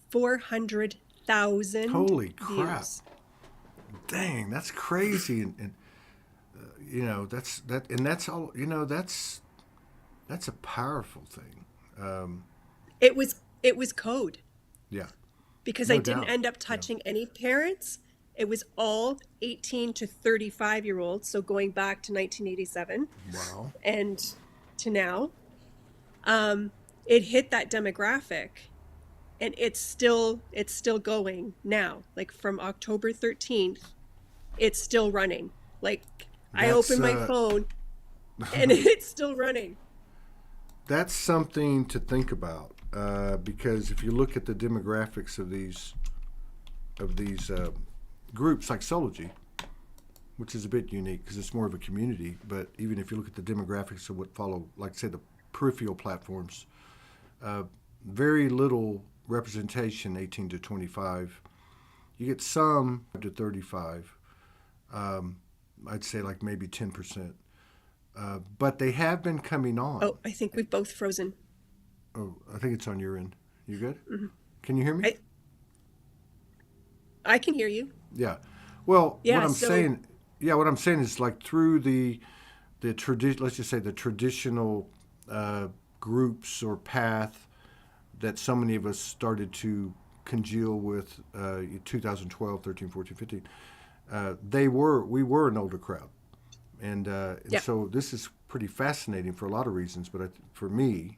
400,000 Holy crap. views. Dang, that's crazy. And you know, that's all, you know, that's a powerful thing. It was code. Yeah. Because No I didn't doubt. end up touching any parents. It was all 18 to 35-year-olds, so going back to 1987 Wow. and to now. It hit that demographic, and it's still going now. Like from October 13th, it's still running. Like I open my phone and it's still running. That's something to think about, because if you look at the demographics of these groups like Soulogy, which is a bit unique because it's more of a community, but even if you look at the demographics of what follow, like say the peripheral platforms, very little representation 18 to 25. You get some to 35. I'd say like maybe 10%. But they have been coming on. Oh, I think we've both frozen. Oh, I think it's on your end. You good? Mm-hmm. Can you hear me? I can hear you. Yeah. Well, Yeah, what I'm saying is like through the tradition, let's just say the traditional groups or path that so many of us started to congeal with 2012, 13, 14, 15. We were an older crowd. And so this is pretty fascinating for a lot of reasons. But for me,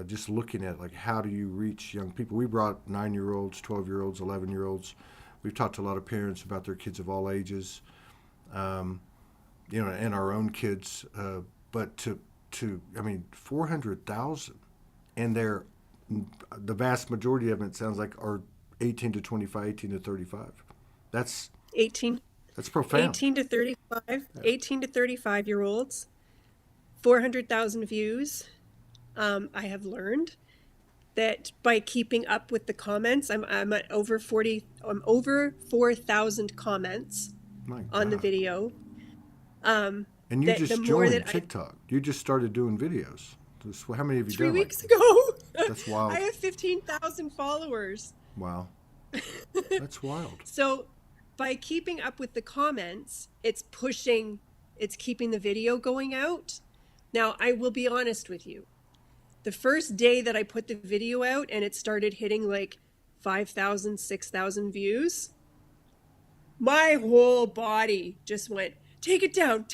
just looking at like how do you reach young people? We brought 9-year-olds, 12-year-olds, 11-year-olds. We've talked to a lot of parents about their kids of all ages, and our own kids. But I mean, 400,000, and the vast majority of it sounds like are 18 to 25, 18 to 35. That's 18. That's profound. 18 to 35-year-olds, 400,000 views. I have learned that by keeping up with the comments, I'm at over 4,000 comments on the video. And you just joined TikTok. You just started doing videos. How many have you 3 done? weeks ago. That's wild. I have 15,000 followers. Wow. That's wild. So by keeping up with the comments, it's keeping the video going out. Now, I will be honest with you. The first day that I put the video out and it started hitting like 5,000, 6,000 views, my whole body just went, take it down,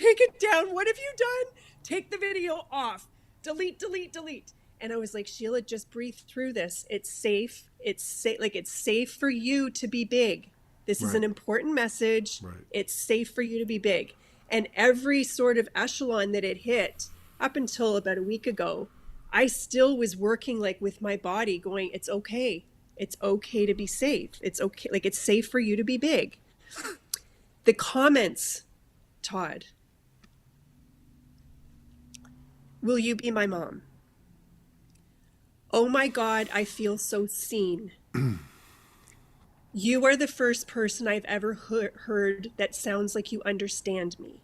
what have you done? Take the video off, delete, delete, delete. And I was like, Sheila, just breathe through this. It's safe. It's safe for you to be big. This is an important message. Right. It's safe for you to be big. And every sort of echelon that it hit up until about a week ago, I still was working like with my body going, it's okay. It's okay to be safe. It's okay. Like, it's safe for you to be big. The comments, Todd, will you be my mom? Oh my God, I feel so seen. You are the first person I've ever heard that sounds like you understand me.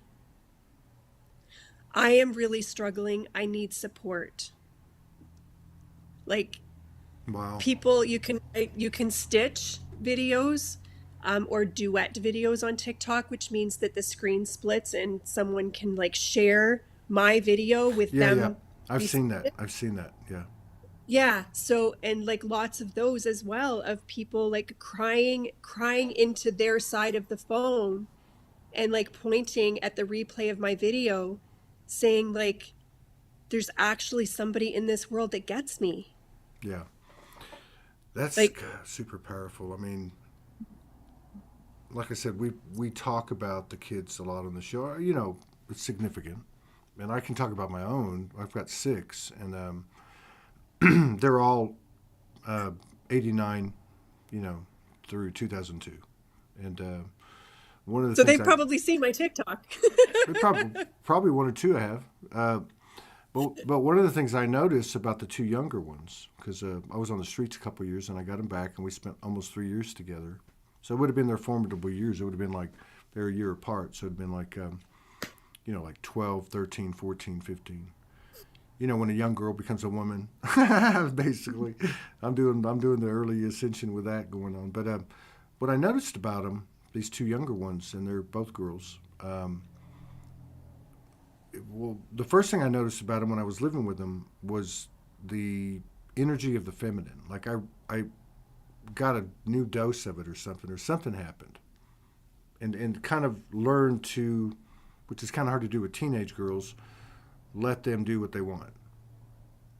I am really struggling. I need support. Like, Wow. people, you can stitch videos or duet videos on TikTok, which means that the screen splits and someone can like share my video with them. Yeah. I've seen that. Yeah. Yeah. So, and like lots of those as well, of people like crying into their side of the phone and like pointing at the replay of my video saying like, there's actually somebody in this world that gets me. Yeah. That's like super powerful. I mean, like I said, we talk about the kids a lot on the show. You know, it's significant. And I can talk about my own. I've got 6, and they're all 89, you know, through 2002. And one of the so things they've probably seen my TikTok. probably 1 or 2 I have. But one of the things I noticed about the 2 younger ones, because I was on the streets a couple of years and I got them back, and we spent almost 3 years together. So it would have been their formidable years. It would have been like they're a year apart. So it would have been like, you know, like 12, 13, 14, 15. You know, when a young girl becomes a woman, basically. I'm doing the early ascension with that going on. But what I noticed about them, these 2 younger ones, and they're both girls, well, the first thing I noticed about them when I was living with them was the energy of the feminine. Like I got a new dose of it or something happened. And kind of learned to, which is kind of hard to do with teenage girls, let them do what they want.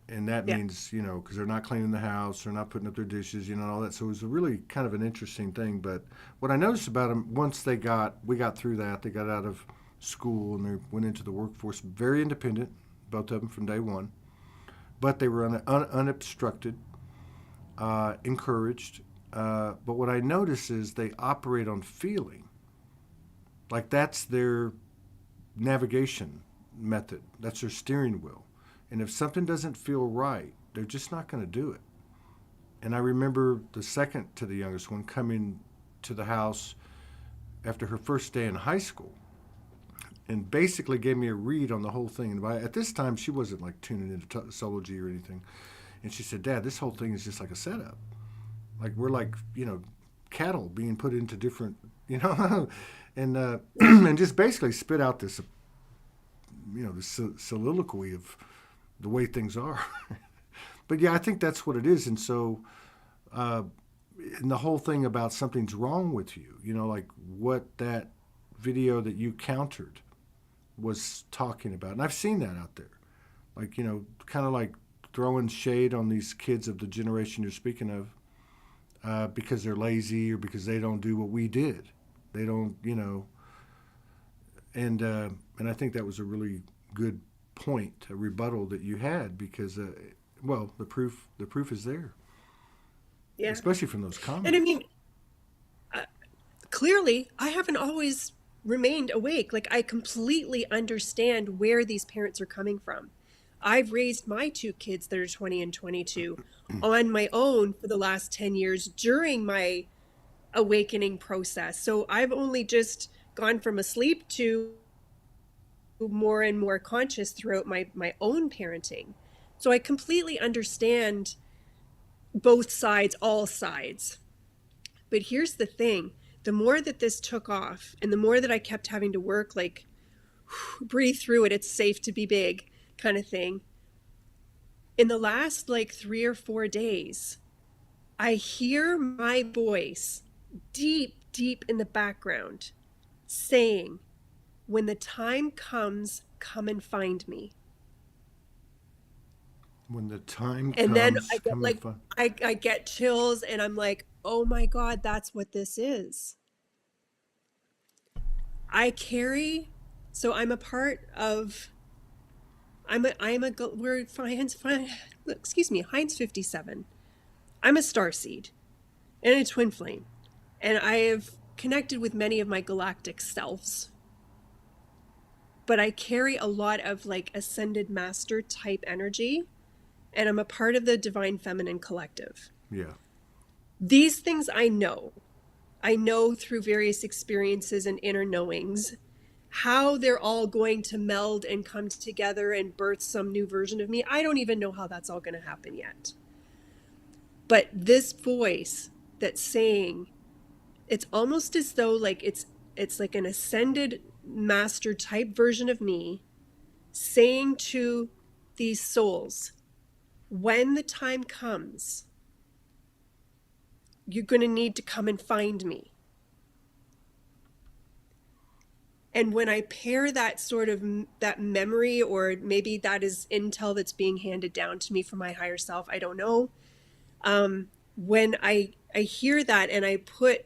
And that means, you know, because they're not cleaning the house, they're not putting up their dishes, you know, and all that. So it was a really kind of an interesting thing. But what I noticed about them, once we got through that, they got out of school and they went into the workforce, very independent, both of them from day one. But they were unobstructed, encouraged. But what I notice is they operate on feeling. Like that's their navigation method. That's their steering wheel. And if something doesn't feel right, they're just not going to do it. And I remember the second to the youngest one coming to the house after her first day in high school and basically gave me a read on the whole thing. And at this time, she wasn't like tuning into Soulogy or anything. And she said, Dad, this whole thing is just like a setup. Like we're like, you know, cattle being put into different, you know, and and just basically spit out this, you know, this soliloquy of the way things are. But yeah, I think that's what it is. And so, and the whole thing about something's wrong with you, you know, like what that video that you countered was talking about. And I've seen that out there. Like, you know, kind of like throwing shade on these kids of the generation you're speaking of because they're lazy or because they don't do what we did. They don't, you know, and I think that was a really good point, a rebuttal that you had because, well, the proof is there. Yeah. Especially from those comments. And I mean, clearly, I haven't always remained awake. Like, I completely understand where these parents are coming from. I've raised my 2 kids that are 20 and 22 on my own for the last 10 years during my awakening process. So I've only just gone from asleep to more and more conscious throughout my own parenting. So I completely understand both sides, all sides. But here's the thing. The more that this took off and the more that I kept having to work, like, breathe through it, it's safe to be big kind of thing, In the last like 3 or 4 days, I hear my voice deep, deep in the background saying, when the time comes, come and find me. When the time And then I comes, get come and like, find. I get chills and I'm like, oh my God, that's what this is. I carry, so I'm a part of, we're fine, excuse me, Heinz 57. I'm a starseed and a twin flame. And I have connected with many of my galactic selves. But I carry a lot of like ascended master type energy, and I'm a part of the Divine Feminine Collective. Yeah. These things I know. I know through various experiences and inner knowings how they're all going to meld and come together and birth some new version of me. I don't even know how that's all going to happen yet. But this voice that's saying, it's almost as though like it's like an ascended master type version of me saying to these souls, when the time comes, you're going to need to come and find me. And when I pair that sort of that memory, or maybe that is intel that's being handed down to me from my higher self, I don't know. When I hear that and I put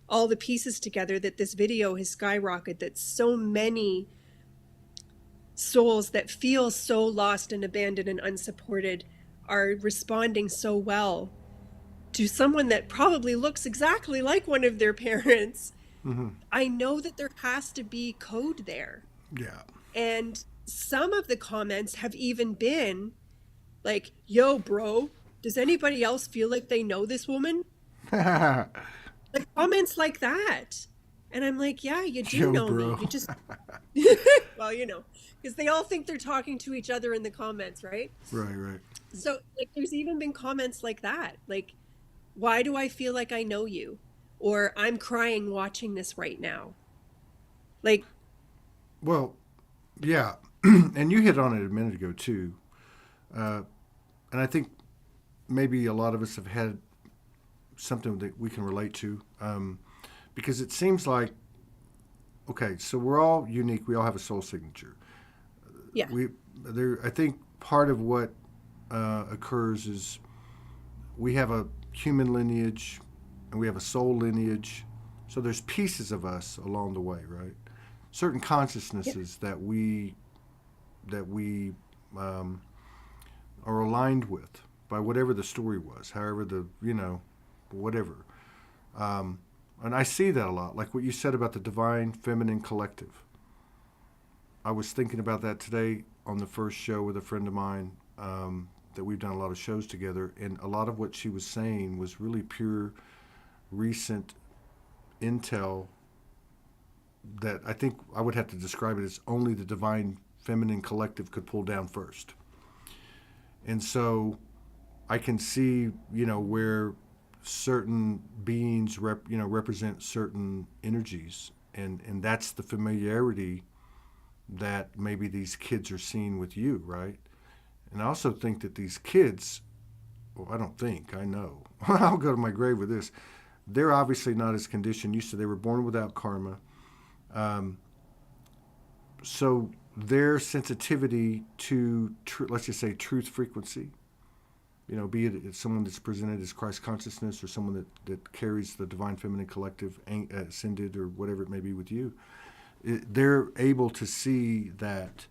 all the pieces together, that this video has skyrocketed, that so many souls that feel so lost and abandoned and unsupported are responding so well to someone that probably looks exactly like one of their parents. Mm-hmm. I know that there has to be code there. Yeah. And some of the comments have even been like, yo, bro, does anybody else feel like they know this woman? Like comments like that. And I'm like, yeah, you do Yo, know bro. me. You just, well, you know, because they all think they're talking to each other in the comments, right? Right. So like, there's even been comments like that. Like, why do I feel like I know you? Or I'm crying watching this right now. Like, Well, yeah. And you hit on it a minute ago, too. And I think maybe a lot of us have had something that we can relate to, because it seems like, okay, so we're all unique. We all have a soul signature. yeah, I think part of what occurs is we have a human lineage and we have a soul lineage. So there's pieces of us along the way, right? Certain consciousnesses yeah, that we are aligned with by whatever the story was, however whatever. And I see that a lot, like what you said about the divine feminine collective. I was thinking about that today on the first show with a friend of mine, that we've done a lot of shows together, and a lot of what she was saying was really pure, recent intel that I think I would have to describe it as only the divine feminine collective could pull down first. And so I can see, where certain beings represent certain energies, and that's the familiarity that maybe these kids are seeing with you, right? And I also think that these kids, well, I don't think, I know, I'll go to my grave with this, they're obviously not as conditioned. You said they were born without karma. So their sensitivity to, let's just say, truth frequency, be it someone that's presented as Christ consciousness or someone that carries the divine feminine collective, ascended, or whatever it may be with you, they're able to see that.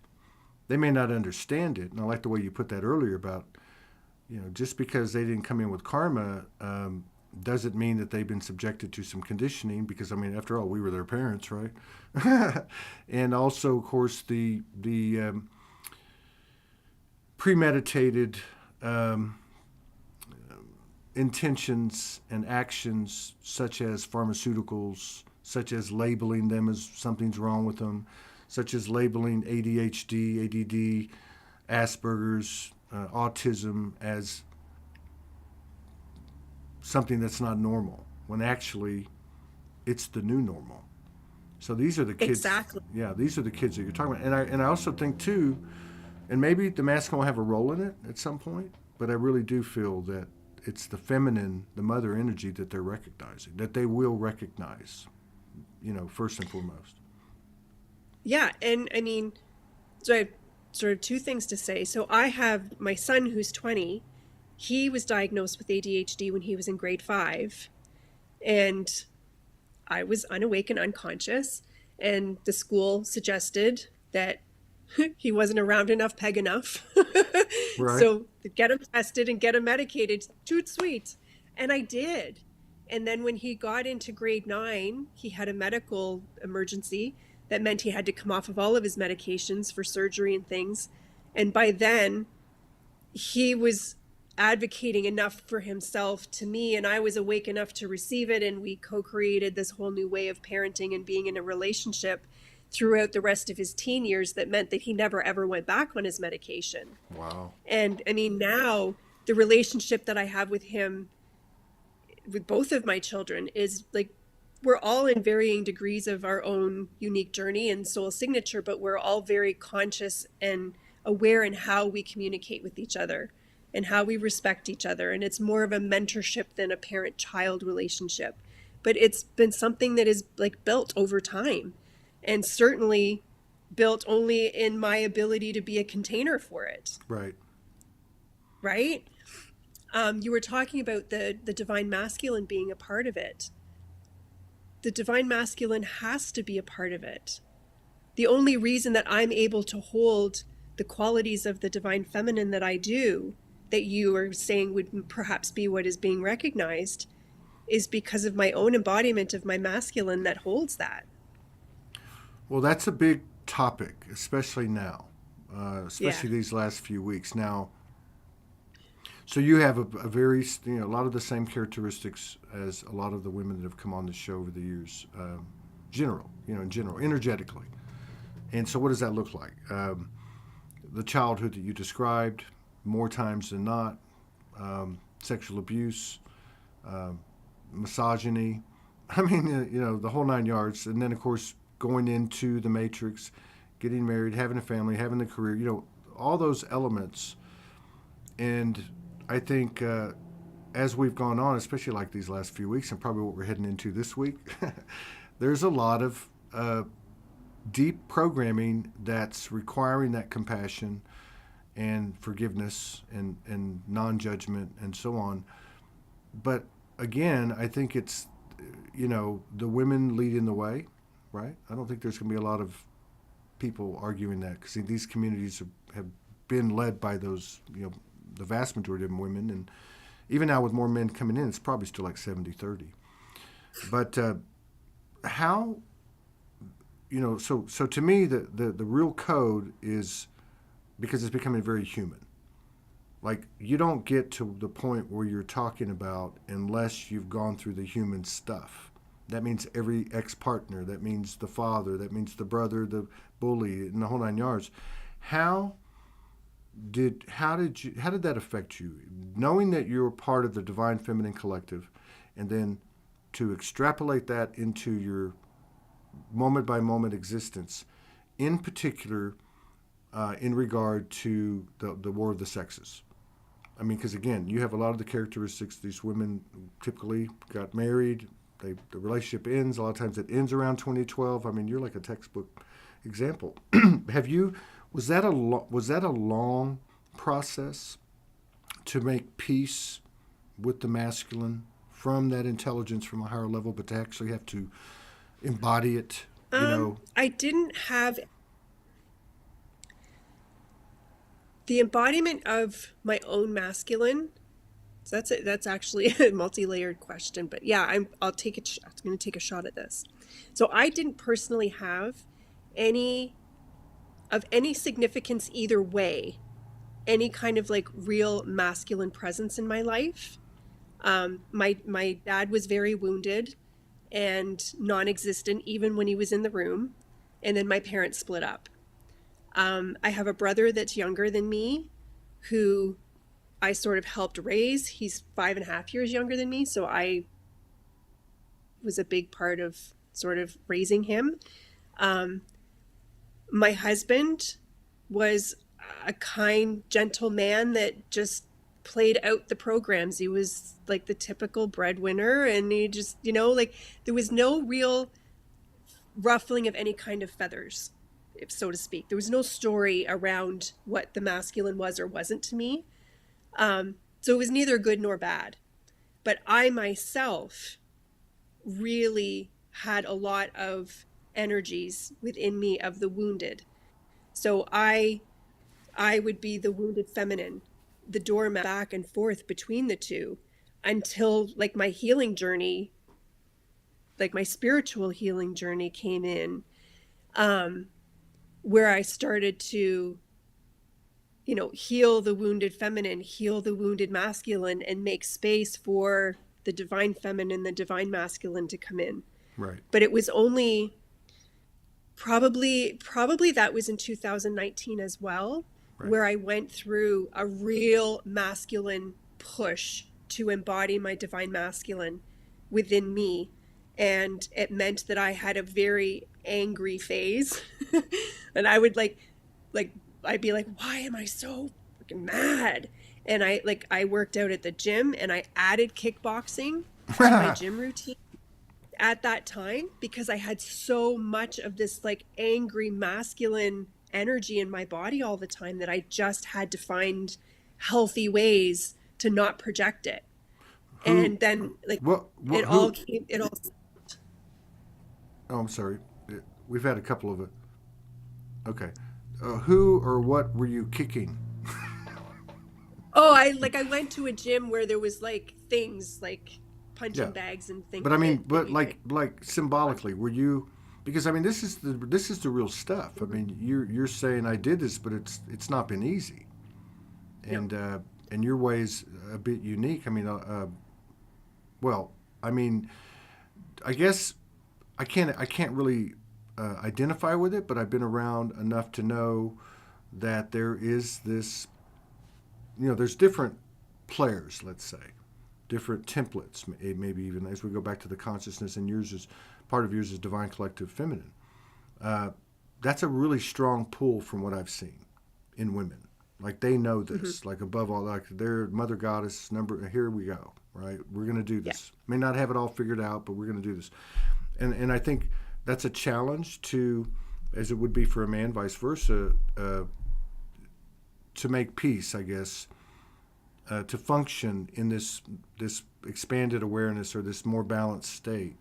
They may not understand it. And I like the way you put that earlier about, just because they didn't come in with karma, doesn't mean that they've been subjected to some conditioning, because, after all, we were their parents, right? And also, of course, the premeditated intentions and actions, such as pharmaceuticals, such as labeling them as something's wrong with them, such as labeling ADHD, ADD, Asperger's, autism as something that's not normal, when actually it's the new normal. So these are the kids. exactly. Yeah, these are the kids that you're talking about. And I also think too, And maybe the masculine will have a role in it at some point, but I really do feel that it's the feminine, the mother energy that they're recognizing, that they will recognize, first and foremost. Yeah. And I mean, so I have sort of two things to say. So I have my son who's 20. He was diagnosed with ADHD when he was in grade 5. And I was unawake and unconscious. And the school suggested that he wasn't around enough, peg enough. Right. So get him tested and get him medicated. Toot sweet. And I did. And then when he got into grade 9, he had a medical emergency that meant he had to come off of all of his medications for surgery and things. And by then, he was advocating enough for himself to me, and I was awake enough to receive it. And we co-created this whole new way of parenting and being in a relationship throughout the rest of his teen years that meant that he never ever went back on his medication. Wow. And I mean, now the relationship that I have with him, with both of my children, is like, we're all in varying degrees of our own unique journey and soul signature, but we're all very conscious and aware in how we communicate with each other and how we respect each other. And it's more of a mentorship than a parent-child relationship. But it's been something that is like built over time, and certainly built only in my ability to be a container for it. Right. Right? You were talking about the divine masculine being a part of it. The divine masculine has to be a part of it. The only reason that I'm able to hold the qualities of the divine feminine that I do, that you are saying would perhaps be what is being recognized, is because of my own embodiment of my masculine that holds that. Well, that's a big topic, especially now, especially these last few weeks. Now, so you have a very, a lot of the same characteristics as a lot of the women that have come on the show over the years, in general, energetically. And so what does that look like? The childhood that you described, more times than not, sexual abuse, misogyny, I mean, the whole 9 yards. And then, of course, going into the matrix, getting married, having a family, having the career, all those elements. And I think as we've gone on, especially like these last few weeks and probably what we're heading into this week, there's a lot of deep programming that's requiring that compassion and forgiveness and non-judgment and so on. But again, I think it's, the women leading the way, right? I don't think there's going to be a lot of people arguing that, because these communities have been led by those, the vast majority of them women. And even now with more men coming in, it's probably still like 70-30. But how, so to me, the real code is, because it's becoming very human. Like, you don't get to the point where you're talking about unless you've gone through the human stuff. That means every ex-partner, that means the father, that means the brother, the bully, and the whole 9 yards. How did that affect you? Knowing that you're part of the Divine Feminine Collective, and then to extrapolate that into your moment-by-moment existence, in particular, in regard to the war of the sexes. I mean, because again, you have a lot of the characteristics. These women typically got married. The relationship ends. A lot of times it ends around 2012. I mean, you're like a textbook example. Was that a long process to make peace with the masculine from that intelligence from a higher level, but to actually have to embody it? I didn't have the embodiment of my own masculine. So that's actually a multi-layered question, but yeah, I'm going to take a shot at this. So I didn't personally have any significance either way, any kind of like real masculine presence in my life. My dad was very wounded and non-existent even when he was in the room, and then my parents split up. I have a brother that's younger than me who I sort of helped raise. He's 5.5 years younger than me, so I was a big part of sort of raising him. My husband was a kind, gentle man that just played out the programs. He was like the typical breadwinner, and he just, like there was no real ruffling of any kind of feathers, if so to speak. There was no story around what the masculine was or wasn't to me. So it was neither good nor bad. But I myself really had a lot of energies within me of the wounded. So I would be the wounded feminine, the doormat, back and forth between the two, until like my healing journey, like my spiritual healing journey came in, where I started to, heal the wounded feminine, heal the wounded masculine, and make space for the divine feminine, the divine masculine to come in. Right. But it was only probably that was in 2019 as well, right, where I went through a real masculine push to embody my divine masculine within me. And it meant that I had a very angry phase. And I would I'd be like, why am I so freaking mad? And I worked out at the gym, and I added kickboxing to my gym routine at that time, because I had so much of this like angry masculine energy in my body all the time that I just had to find healthy ways to not project it. And then it all. Oh, I'm sorry. We've had a couple of it. Okay. Who or what were you kicking? Oh, I went to a gym where there was like things like punching bags and things. But I mean, like symbolically, were you? Because I mean, this is the real stuff. I mean, you're saying I did this, but it's not been easy, and and your way's a bit unique. I mean, well, I mean, I guess I can't really identify with it, but I've been around enough to know that there is this, there's different players, let's say, different templates, maybe even as we go back to the consciousness, and part of yours is divine collective feminine. That's a really strong pull from what I've seen in women. Like they know this, mm-hmm. like above all, like they're mother goddess here we go, right? We're going to do this. Yeah. May not have it all figured out, but we're going to do this. And I think that's a challenge to, as it would be for a man, vice versa, to make peace, I guess, to function in this expanded awareness or this more balanced state.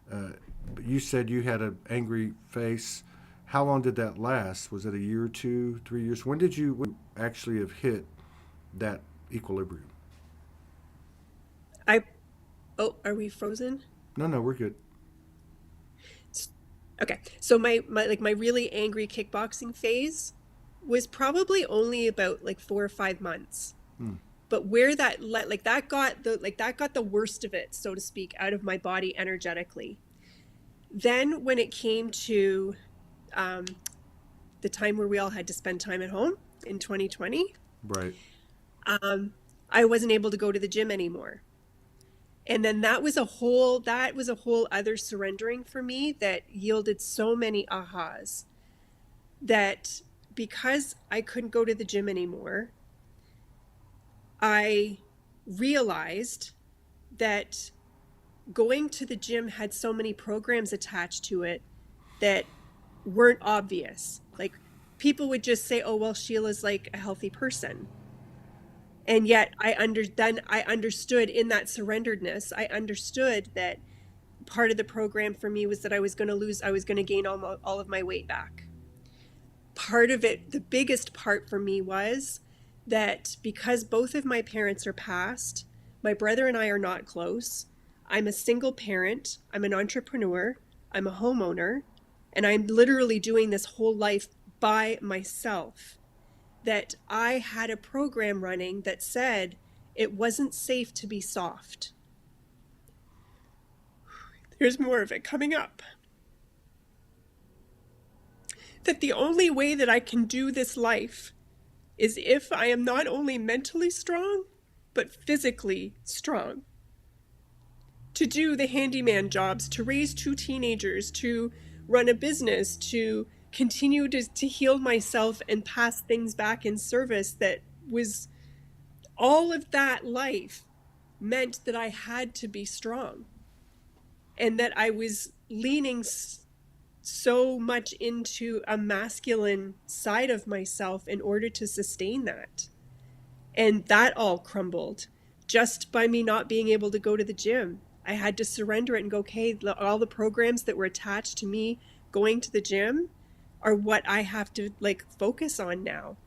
But you said you had an angry face. How long did that last? Was it a year or 2, 3 years? When did you actually have hit that equilibrium? Are we frozen? No, we're good. Okay, so my really angry kickboxing phase was probably only about 4 or 5 months. But where that got the worst of it, so to speak, out of my body energetically. Then when it came to the time where we all had to spend time at home in 2020, right? I wasn't able to go to the gym anymore. And then that was a whole other surrendering for me that yielded so many ahas, that because I couldn't go to the gym anymore, I realized that going to the gym had so many programs attached to it that weren't obvious. Like people would just say, oh, well, Sheila's like a healthy person. And yet I understood in that surrenderedness, I understood that part of the program for me was that I was going to gain all of my weight back. Part of it, the biggest part for me was that because both of my parents are passed, my brother and I are not close. I'm a single parent. I'm an entrepreneur. I'm a homeowner. And I'm literally doing this whole life by myself. That I had a program running that said it wasn't safe to be soft. There's more of it coming up. That the only way that I can do this life is if I am not only mentally strong, but physically strong. To do the handyman jobs, to raise 2 teenagers, to run a business, to continue to heal myself and pass things back in service, that was all of that life meant that I had to be strong, and that I was leaning so much into a masculine side of myself in order to sustain that. And that all crumbled just by me not being able to go to the gym. I had to surrender it and go, okay, all the programs that were attached to me going to the gym are what I have to like focus on now.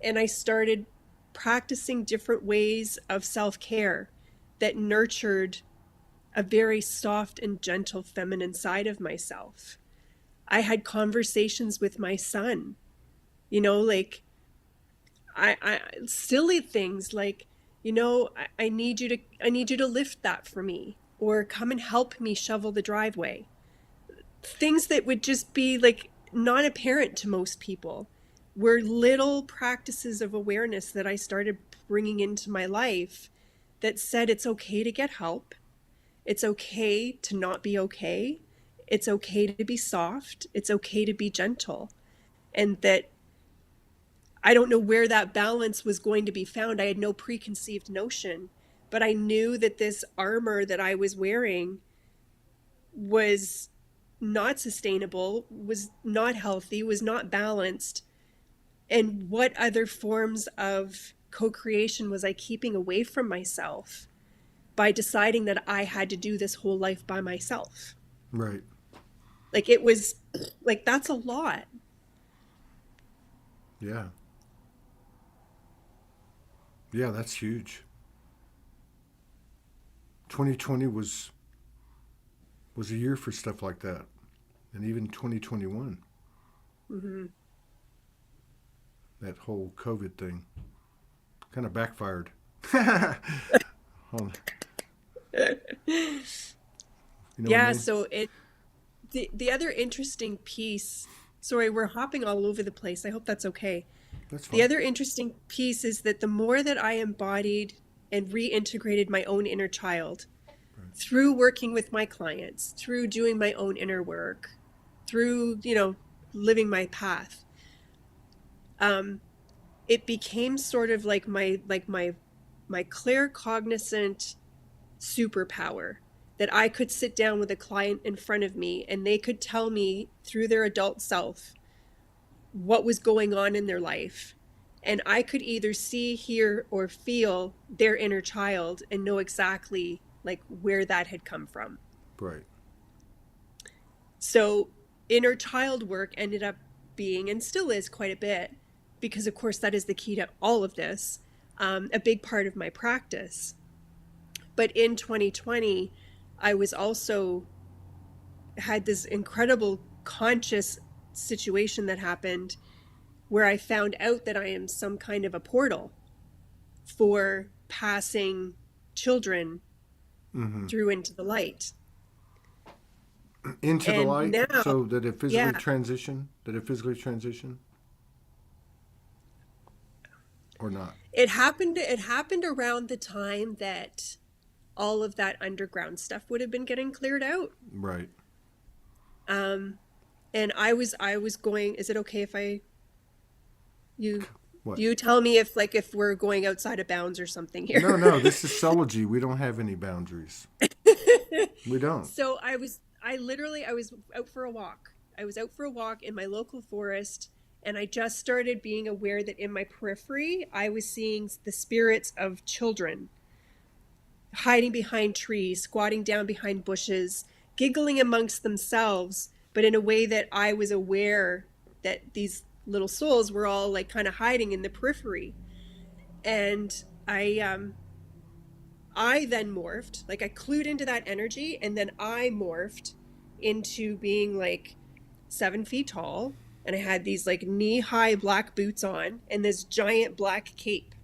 And I started practicing different ways of self-care that nurtured a very soft and gentle feminine side of myself. I had conversations with my son, you know, like I silly things like, you know, I need you to lift that for me, or come and help me shovel the driveway. Things that would just be like not apparent to most people were little practices of awareness that I started bringing into my life that said it's okay to get help. It's okay to not be okay. It's okay to be soft. It's okay to be gentle. And that I don't know where that balance was going to be found. I had no preconceived notion, but I knew that this armor that I was wearing was not sustainable, was not healthy, was not balanced. And what other forms of co-creation was I keeping away from myself by deciding that I had to do this whole life by myself? Right. Like, it was like, that's a lot. Yeah. Yeah, that's huge. 2020 was a year for stuff like that. And even 2021. Mm-hmm. That whole COVID thing kind of backfired. You know Yeah, what I mean? so the other interesting piece, sorry, we're hopping all over the place. I hope that's okay. That's The fine. other interesting piece is that the more that I embodied and reintegrated my own inner child Right. through working with my clients, through doing my own inner work, through, you know, living my path, it became sort of like my claircognizant superpower, that I could sit down with a client in front of me and they could tell me through their adult self what was going on in their life. And I could either see, hear, or feel their inner child and know exactly like where that had come from. Right. So inner child work ended up being, and still is quite a bit, because of course that is the key to all of this, a big part of my practice. But in 2020, I was also had this incredible conscious situation that happened where I found out that I am some kind of a portal for passing children Mm-hmm. through into the light. Into the And light, now, so that it physically yeah, transition or not. it happened around the time that all of that underground stuff would have been getting cleared out. Right. And I was going, is it okay if you What? you tell me if we're going outside of bounds or something here? No, this is Soulogy. We don't have any boundaries. We don't. So I was out for a walk. I was out for a walk in my local forest, and I just started being aware that in my periphery, I was seeing the spirits of children hiding behind trees, squatting down behind bushes, giggling amongst themselves, but in a way that I was aware that these little souls were all like kind of hiding in the periphery. And I then morphed, like I clued into that energy, and then I morphed into being like 7 feet tall, and I had these like knee-high black boots on and this giant black cape.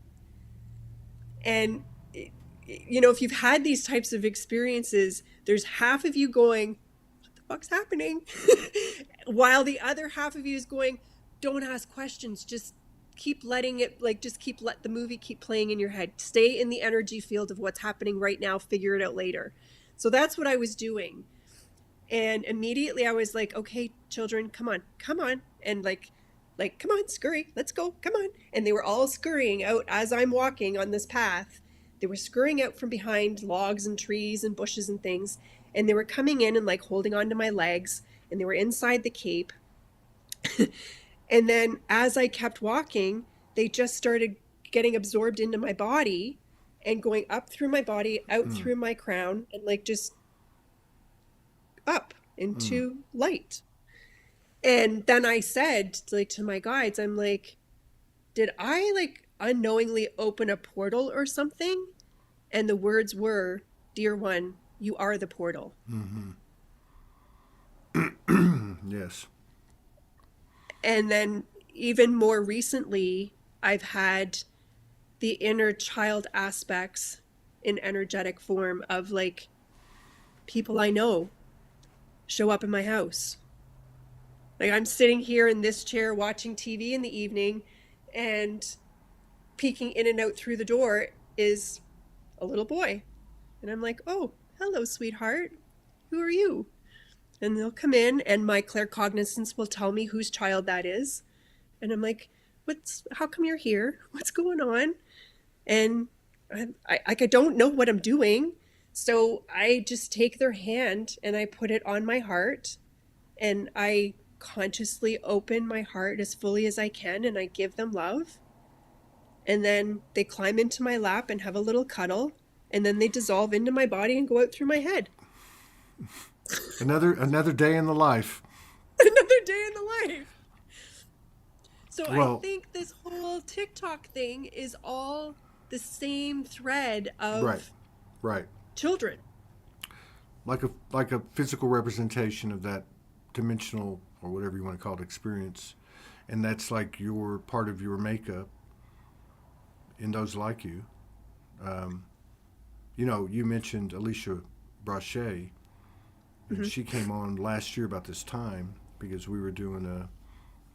And you know, if you've had these types of experiences, there's half of you going, what the fuck's happening? While the other half of you is going, don't ask questions, just keep letting it, like, just let the movie keep playing in your head. Stay in the energy field of what's happening right now, figure it out later. So that's what I was doing. And immediately I was like, okay, children, come on, and like, come on, scurry, let's go, come on. And they were all scurrying out as I'm walking on this path. They were scurrying out from behind logs and trees and bushes and things. And they were coming in and like holding onto my legs, and they were inside the cape. And then as I kept walking, they just started getting absorbed into my body and going up through my body, out through my crown, and like just up into light. And then I said, like, to my guides, I'm like, did I like unknowingly open a portal or something? And the words were, dear one, you are the portal. Yes. And then even more recently, I've had the inner child aspects in energetic form of like people I know show up in my house. Like I'm sitting here in this chair watching TV in the evening, and peeking in and out through the door is a little boy. And I'm like, oh, hello, sweetheart. Who are you? And they'll come in, and my claircognizance will tell me whose child that is. And I'm like, how come you're here? What's going on? And I don't know what I'm doing. So I just take their hand and I put it on my heart, and I consciously open my heart as fully as I can, and I give them love. And then they climb into my lap and have a little cuddle, and then they dissolve into my body and go out through my head. Another day in the life. Another day in the life. So Well, I think this whole TikTok thing is all the same thread of right. children. Like a physical representation of that dimensional, or whatever you want to call it, experience. And that's like your part of your makeup in those like you. You know, you mentioned Alicia Brachet, and she came on last year about this time because we were doing a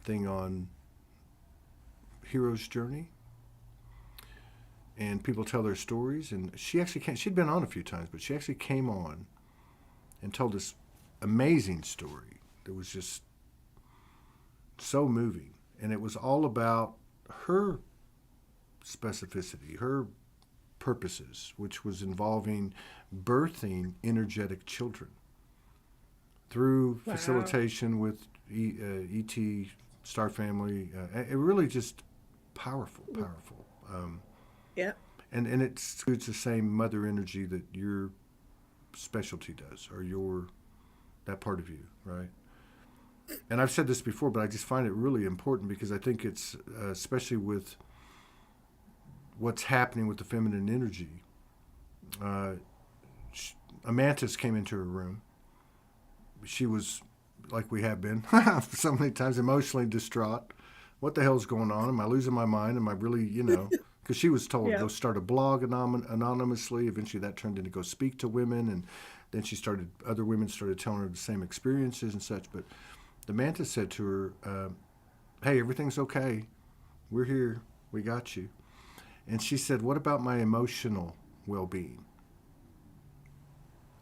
thing on hero's journey, and people tell their stories. And she actually came, she'd been on a few times, but she actually came on and told this amazing story that was just so moving. And it was all about her specificity, her purposes, which was involving birthing energetic children through facilitation with ET, Star Family. It really just powerful. Yeah. And it's the same mother energy that your specialty does, or that part of you, right? And I've said this before, but I just find it really important because I think it's, especially with what's happening with the feminine energy. A mantis came into her room. She was, like we have been so many times, emotionally distraught. What the hell's going on? Am I losing my mind? Am I really, because she was told to go start a blog anonymously. Eventually that turned into go speak to women. And then other women started telling her the same experiences and such. But the mantis said to her, hey, everything's okay. We're here. We got you. And she said, what about my emotional well-being?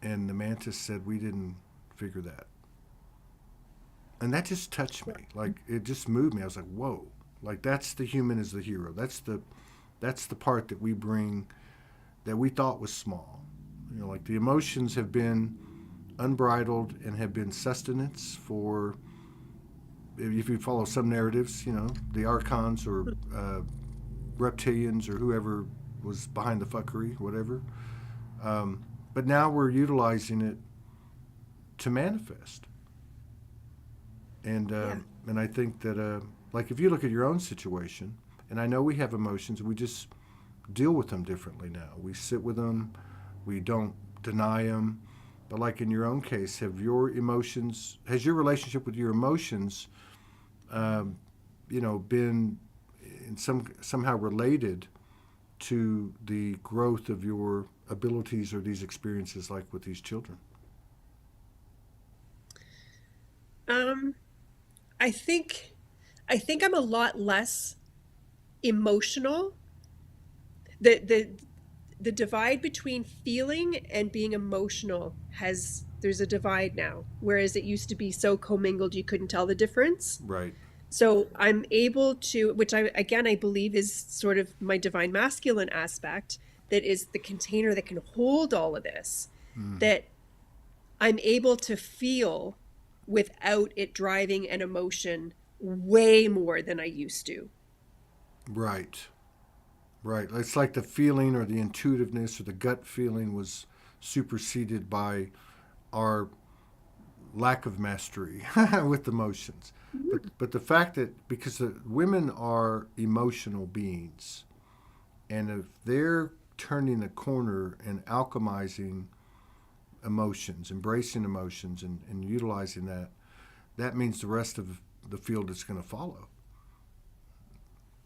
And the mantis said, we didn't figure that. And that just touched me. Like, it just moved me. I was like, whoa. Like, that's the human as the hero. That's the part that we bring that we thought was small. Like the emotions have been unbridled and have been sustenance for, if you follow some narratives, the archons or reptilians or whoever was behind the fuckery, whatever. But now we're utilizing it to manifest. And and I think that, like, if you look at your own situation, and I know we have emotions, we just deal with them differently now. We sit with them, we don't deny them. But like in your own case, has your relationship with your emotions, been somehow related to the growth of your abilities or these experiences, like with these children? I think I'm a lot less emotional. The divide between feeling and being emotional there's a divide now, whereas it used to be so commingled you couldn't tell the difference. Right. So I'm able to, which I believe is sort of my divine masculine aspect, that is the container that can hold all of this, that I'm able to feel without it driving an emotion way more than I used to. Right. Right. It's like the feeling or the intuitiveness or the gut feeling was superseded by our lack of mastery with emotions. But the fact that because the women are emotional beings, and if they're turning the corner and alchemizing emotions, embracing emotions, and utilizing that, that means the rest of the field is going to follow.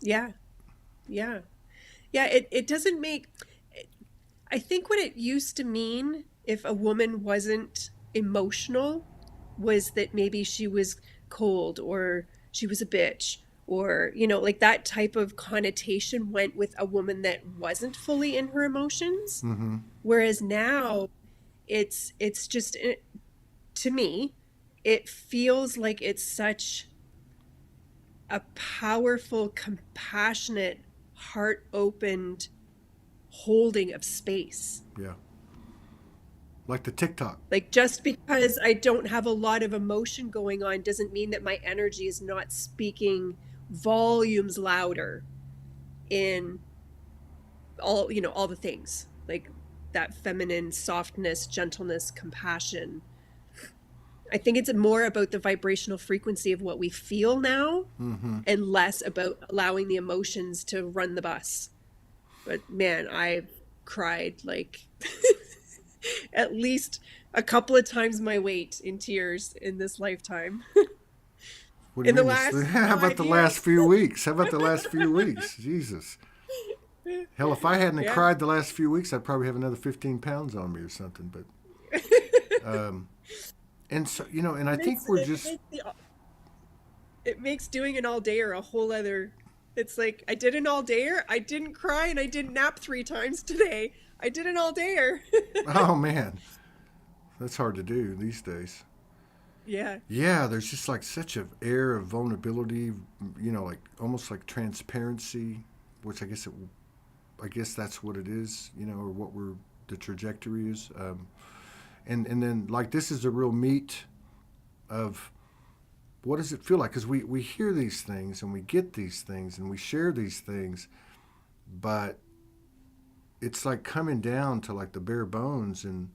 Yeah. Yeah. Yeah. It doesn't make, I think what it used to mean if a woman wasn't emotional was that maybe she was cold or she was a bitch or, you know, like that type of connotation went with a woman that wasn't fully in her emotions. Mm-hmm. Whereas now it's just, to me, it feels like it's such a powerful, compassionate, heart opened holding of space. Yeah. Like the TikTok. Like, just because I don't have a lot of emotion going on doesn't mean that my energy is not speaking volumes louder in all, you know, all the things like that feminine softness, gentleness, compassion. I think it's more about the vibrational frequency of what we feel now, Mm-hmm. and less about allowing the emotions to run the bus. But man, I've cried like at least a couple of times my weight in tears in this lifetime. What do In you the mean? last How about the 5 years. last few weeks? How about the last few weeks? Jesus. Hell, if I hadn't Yeah. cried the last few weeks, I'd probably have another 15 pounds on me or something. But, and so, you know, and I think we're just, It makes doing an all dayer a whole other. It's like I did an all dayer. I didn't cry and I didn't nap 3 times today. I did an all dayer. oh man, that's hard to do these days. Yeah. Yeah, there's just like such an air of vulnerability, you know, like almost like transparency, which I guess that's what it is, you know, or what the trajectory is. And then like this is the real meat of what does it feel like? Because we hear these things and we get these things and we share these things, but it's like coming down to like the bare bones. And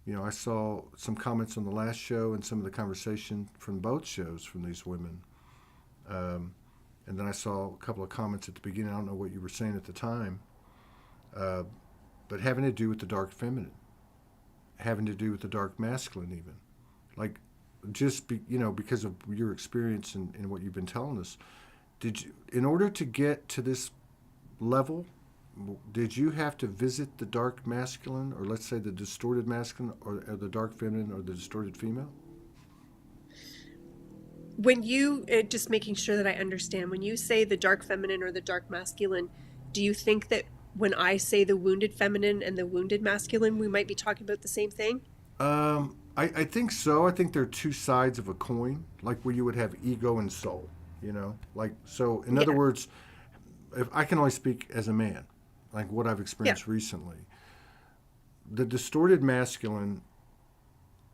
you know, I saw some comments on the last show and some of the conversation from both shows from these women. And then I saw a couple of comments at the beginning. I don't know what you were saying at the time, but having to do with the dark feminine, having to do with the dark masculine, even like you know, because of your experience and what you've been telling us. Did you, in order to get to this level, did you have to visit the dark masculine, or let's say the distorted masculine, or the dark feminine, or the distorted female? When you, just making sure that I understand, when you say the dark feminine or the dark masculine, do you think that when I say the wounded feminine and the wounded masculine, we might be talking about the same thing? I think so. I think they're two sides of a coin, like where you would have ego and soul, you know? Like, so in other Yeah. words, if I can only speak as a man, like what I've Yeah. experienced recently, the distorted masculine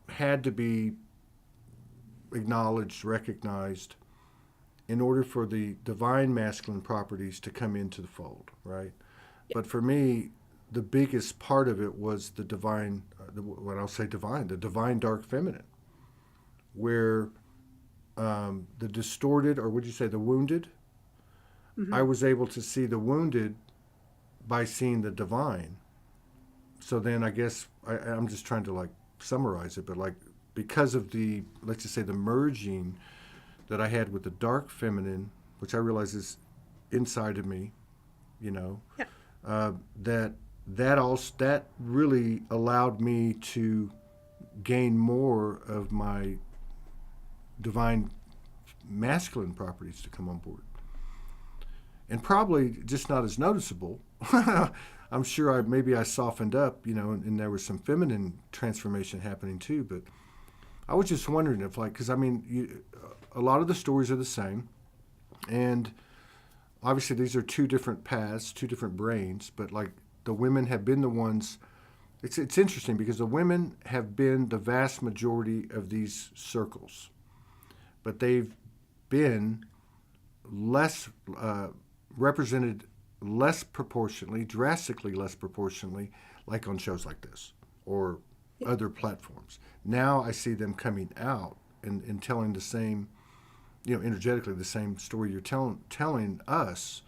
had to be acknowledged, recognized, in order for the divine masculine properties to come into the fold, right? Yeah. But for me, the biggest part of it was the divine, when I'll say divine, the divine dark feminine, where the distorted, or would you say the wounded, I Mm-hmm. was able to see the wounded by seeing the divine. So then I guess I'm just trying to like summarize it, but like because of the, let's just say the merging that I had with the dark feminine, which I realize is inside of me, you know, Yeah. that really allowed me to gain more of my divine masculine properties to come on board, and probably just not as noticeable. I'm sure maybe I softened up, you know, and there was some feminine transformation happening too. But I was just wondering if, like, because I mean, a lot of the stories are the same. And obviously these are two different paths, two different brains, but like the women have been the ones. It's interesting because the women have been the vast majority of these circles, but they've been less represented, less proportionately, drastically less proportionally, like on shows like this or other platforms. Now I see them coming out and telling the same, energetically the same story you're telling us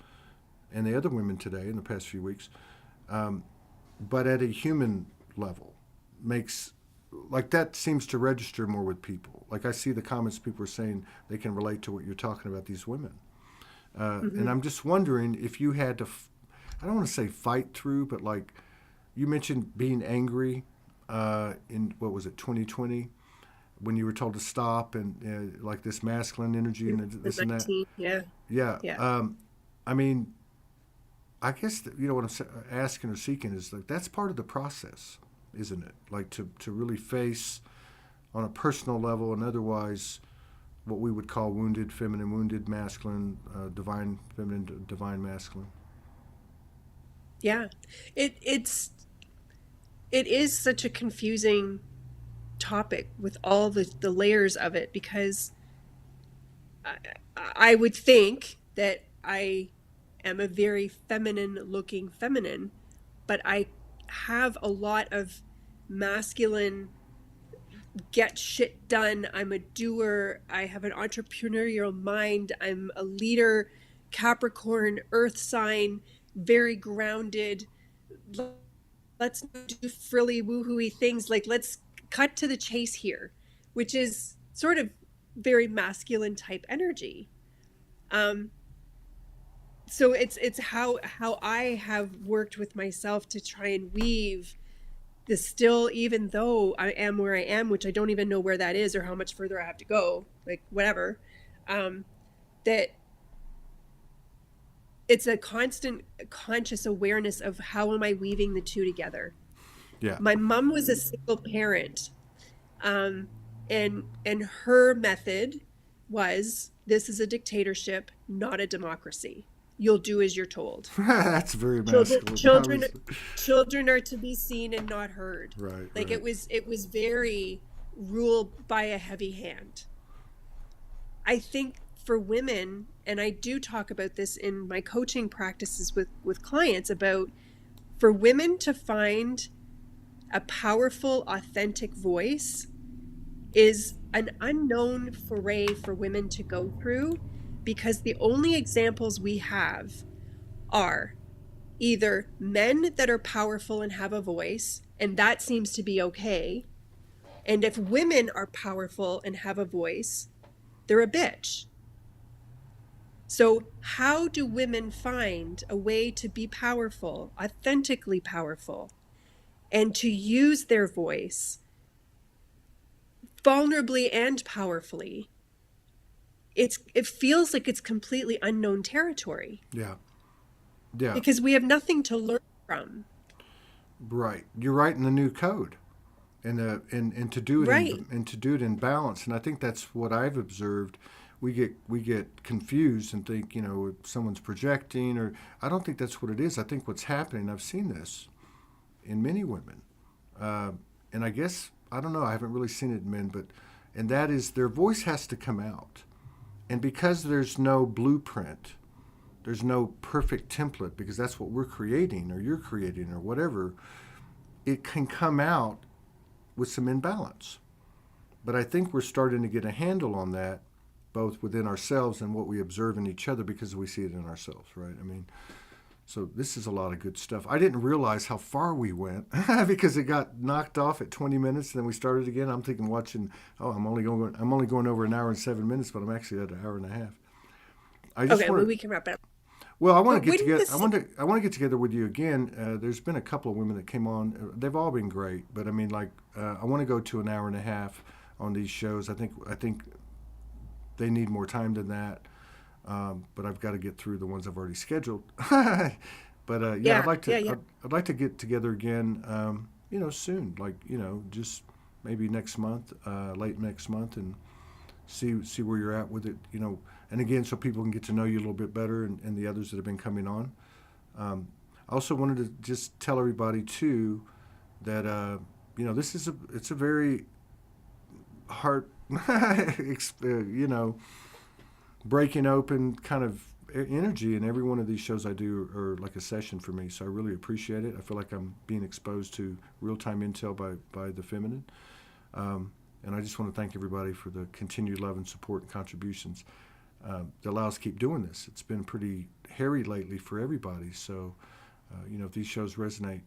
and the other women today in the past few weeks, but at a human level. Makes like that seems to register more with people. Like I see the comments people are saying they can relate to what you're talking about, these women. Mm-hmm. And I'm just wondering if you had to, I don't want to say fight through, but like you mentioned being angry in, what was it, 2020, when you were told to stop and like this masculine energy and this and that. 19, yeah. Yeah. Yeah. I mean, I guess what I'm asking or seeking is like that's part of the process, isn't it? Like to really face on a personal level and otherwise what we would call wounded feminine, wounded masculine, divine feminine, divine masculine. Yeah. It is such a confusing topic with all the layers of it, because I would think that I am a very feminine looking feminine, but I have a lot of masculine get shit done. I'm a doer. I have an entrepreneurial mind. I'm a leader, Capricorn, earth sign, very grounded. Let's not do frilly woohooey things. Like, let's cut to the chase here, which is sort of very masculine type energy. So it's how I have worked with myself to try and weave the still, even though I am where I am, which I don't even know where that is or how much further I have to go, like whatever, that it's a constant conscious awareness of how am I weaving the two together. Yeah. My mom was a single parent, and her method was, this is a dictatorship, not a democracy. You'll do as you're told. That's very masculine. Children are to be seen and not heard. Right. Like right. it was very ruled by a heavy hand. I think for women, and I do talk about this in my coaching practices with clients, about for women to find a powerful, authentic voice is an unknown foray for women to go through, because the only examples we have are either men that are powerful and have a voice, and that seems to be okay. And if women are powerful and have a voice, they're a bitch. So how do women find a way to be powerful, authentically powerful, and to use their voice vulnerably and powerfully? It feels like it's completely unknown territory. Yeah. Yeah. Because we have nothing to learn from. Right. You're writing the new code. And to do it right. and to do it in balance. And I think that's what I've observed. We get confused and think, someone's projecting, or I don't think that's what it is. I think what's happening, I've seen this in many women. And I guess, I don't know, I haven't really seen it in men, and that is their voice has to come out. And because there's no blueprint, there's no perfect template, because that's what we're creating or you're creating or whatever, it can come out with some imbalance. But I think we're starting to get a handle on that, both within ourselves and what we observe in each other, because we see it in ourselves, right? I mean, so this is a lot of good stuff. I didn't realize how far we went because it got knocked off at 20 minutes, and then we started again. I'm thinking, I'm only going over an hour and 7 minutes, but I'm actually at an hour and a half. Well, we can wrap it up. Well, I want to get together. I want to get together with you again. There's been a couple of women that came on. They've all been great, but I mean, I want to go to an hour and a half on these shows. I think they need more time than that. But I've got to get through the ones I've already scheduled. I'd like to get together again, soon, just maybe next month, late next month, and see where you're at with it, and again, so people can get to know you a little bit better, and the others that have been coming on. I also wanted to just tell everybody too that it's a very heart breaking open kind of energy, and every one of these shows I do are like a session for me, so I really appreciate it. I feel like I'm being exposed to real-time intel by the feminine, and I just want to thank everybody for the continued love and support and contributions that allow us to keep doing this. It's been pretty hairy lately for everybody, so if these shows resonate,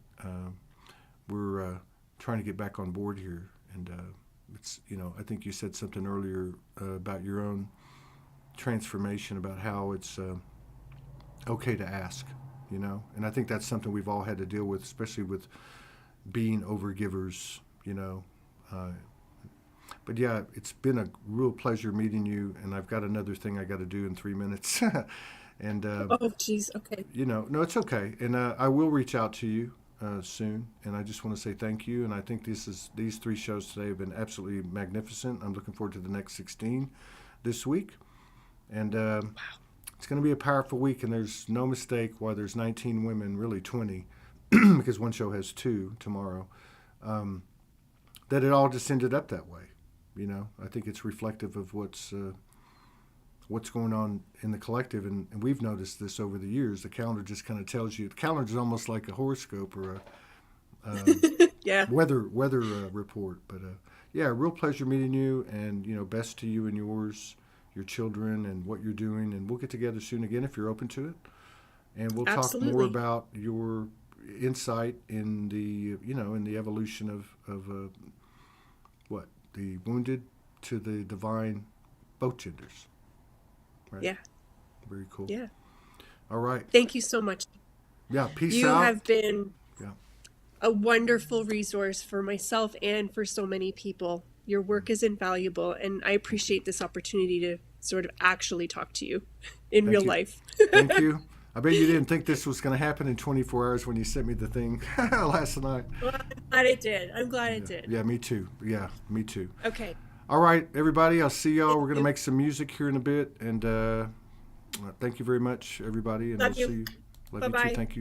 we're trying to get back on board here, and it's I think you said something earlier about your own transformation, about how it's okay to ask, and I think that's something we've all had to deal with, especially with being overgivers, but yeah, it's been a real pleasure meeting you, and I've got another thing I got to do in 3 minutes. And oh geez, okay. No, it's okay, and I will reach out to you soon, and I just want to say thank you, and I think these 3 shows today have been absolutely magnificent. I'm looking forward to the next 16 this week, and wow. It's going to be a powerful week, and there's no mistake why there's 19 women, really 20, because one show has 2 tomorrow, that it all just ended up that way. I think it's reflective of what's going on in the collective, and we've noticed this over the years. The calendar just kind of tells you. The calendar is almost like a horoscope or a yeah. weather report. But yeah, real pleasure meeting you, and best to you and yours, your children, and what you're doing. And we'll get together soon again if you're open to it, and we'll Absolutely. talk more about your insight in the in the evolution of the wounded to the divine, both genders. Right? Yeah. Very cool. Yeah. All right. Thank you so much. Yeah. Peace You out. have been Yeah. a wonderful resource for myself and for so many people. Your work is invaluable, and I appreciate this opportunity to sort of actually talk to you in real life. Thank you. I bet you didn't think this was going to happen in 24 hours when you sent me the thing last night. Well, I'm glad it did. I'm glad it did. Yeah, me too. Yeah, me too. Okay. All right, everybody. I'll see y'all. We're going to make some music here in a bit. And thank you very much, everybody. And Love we'll you. see you. Love Bye-bye. you too. Thank you.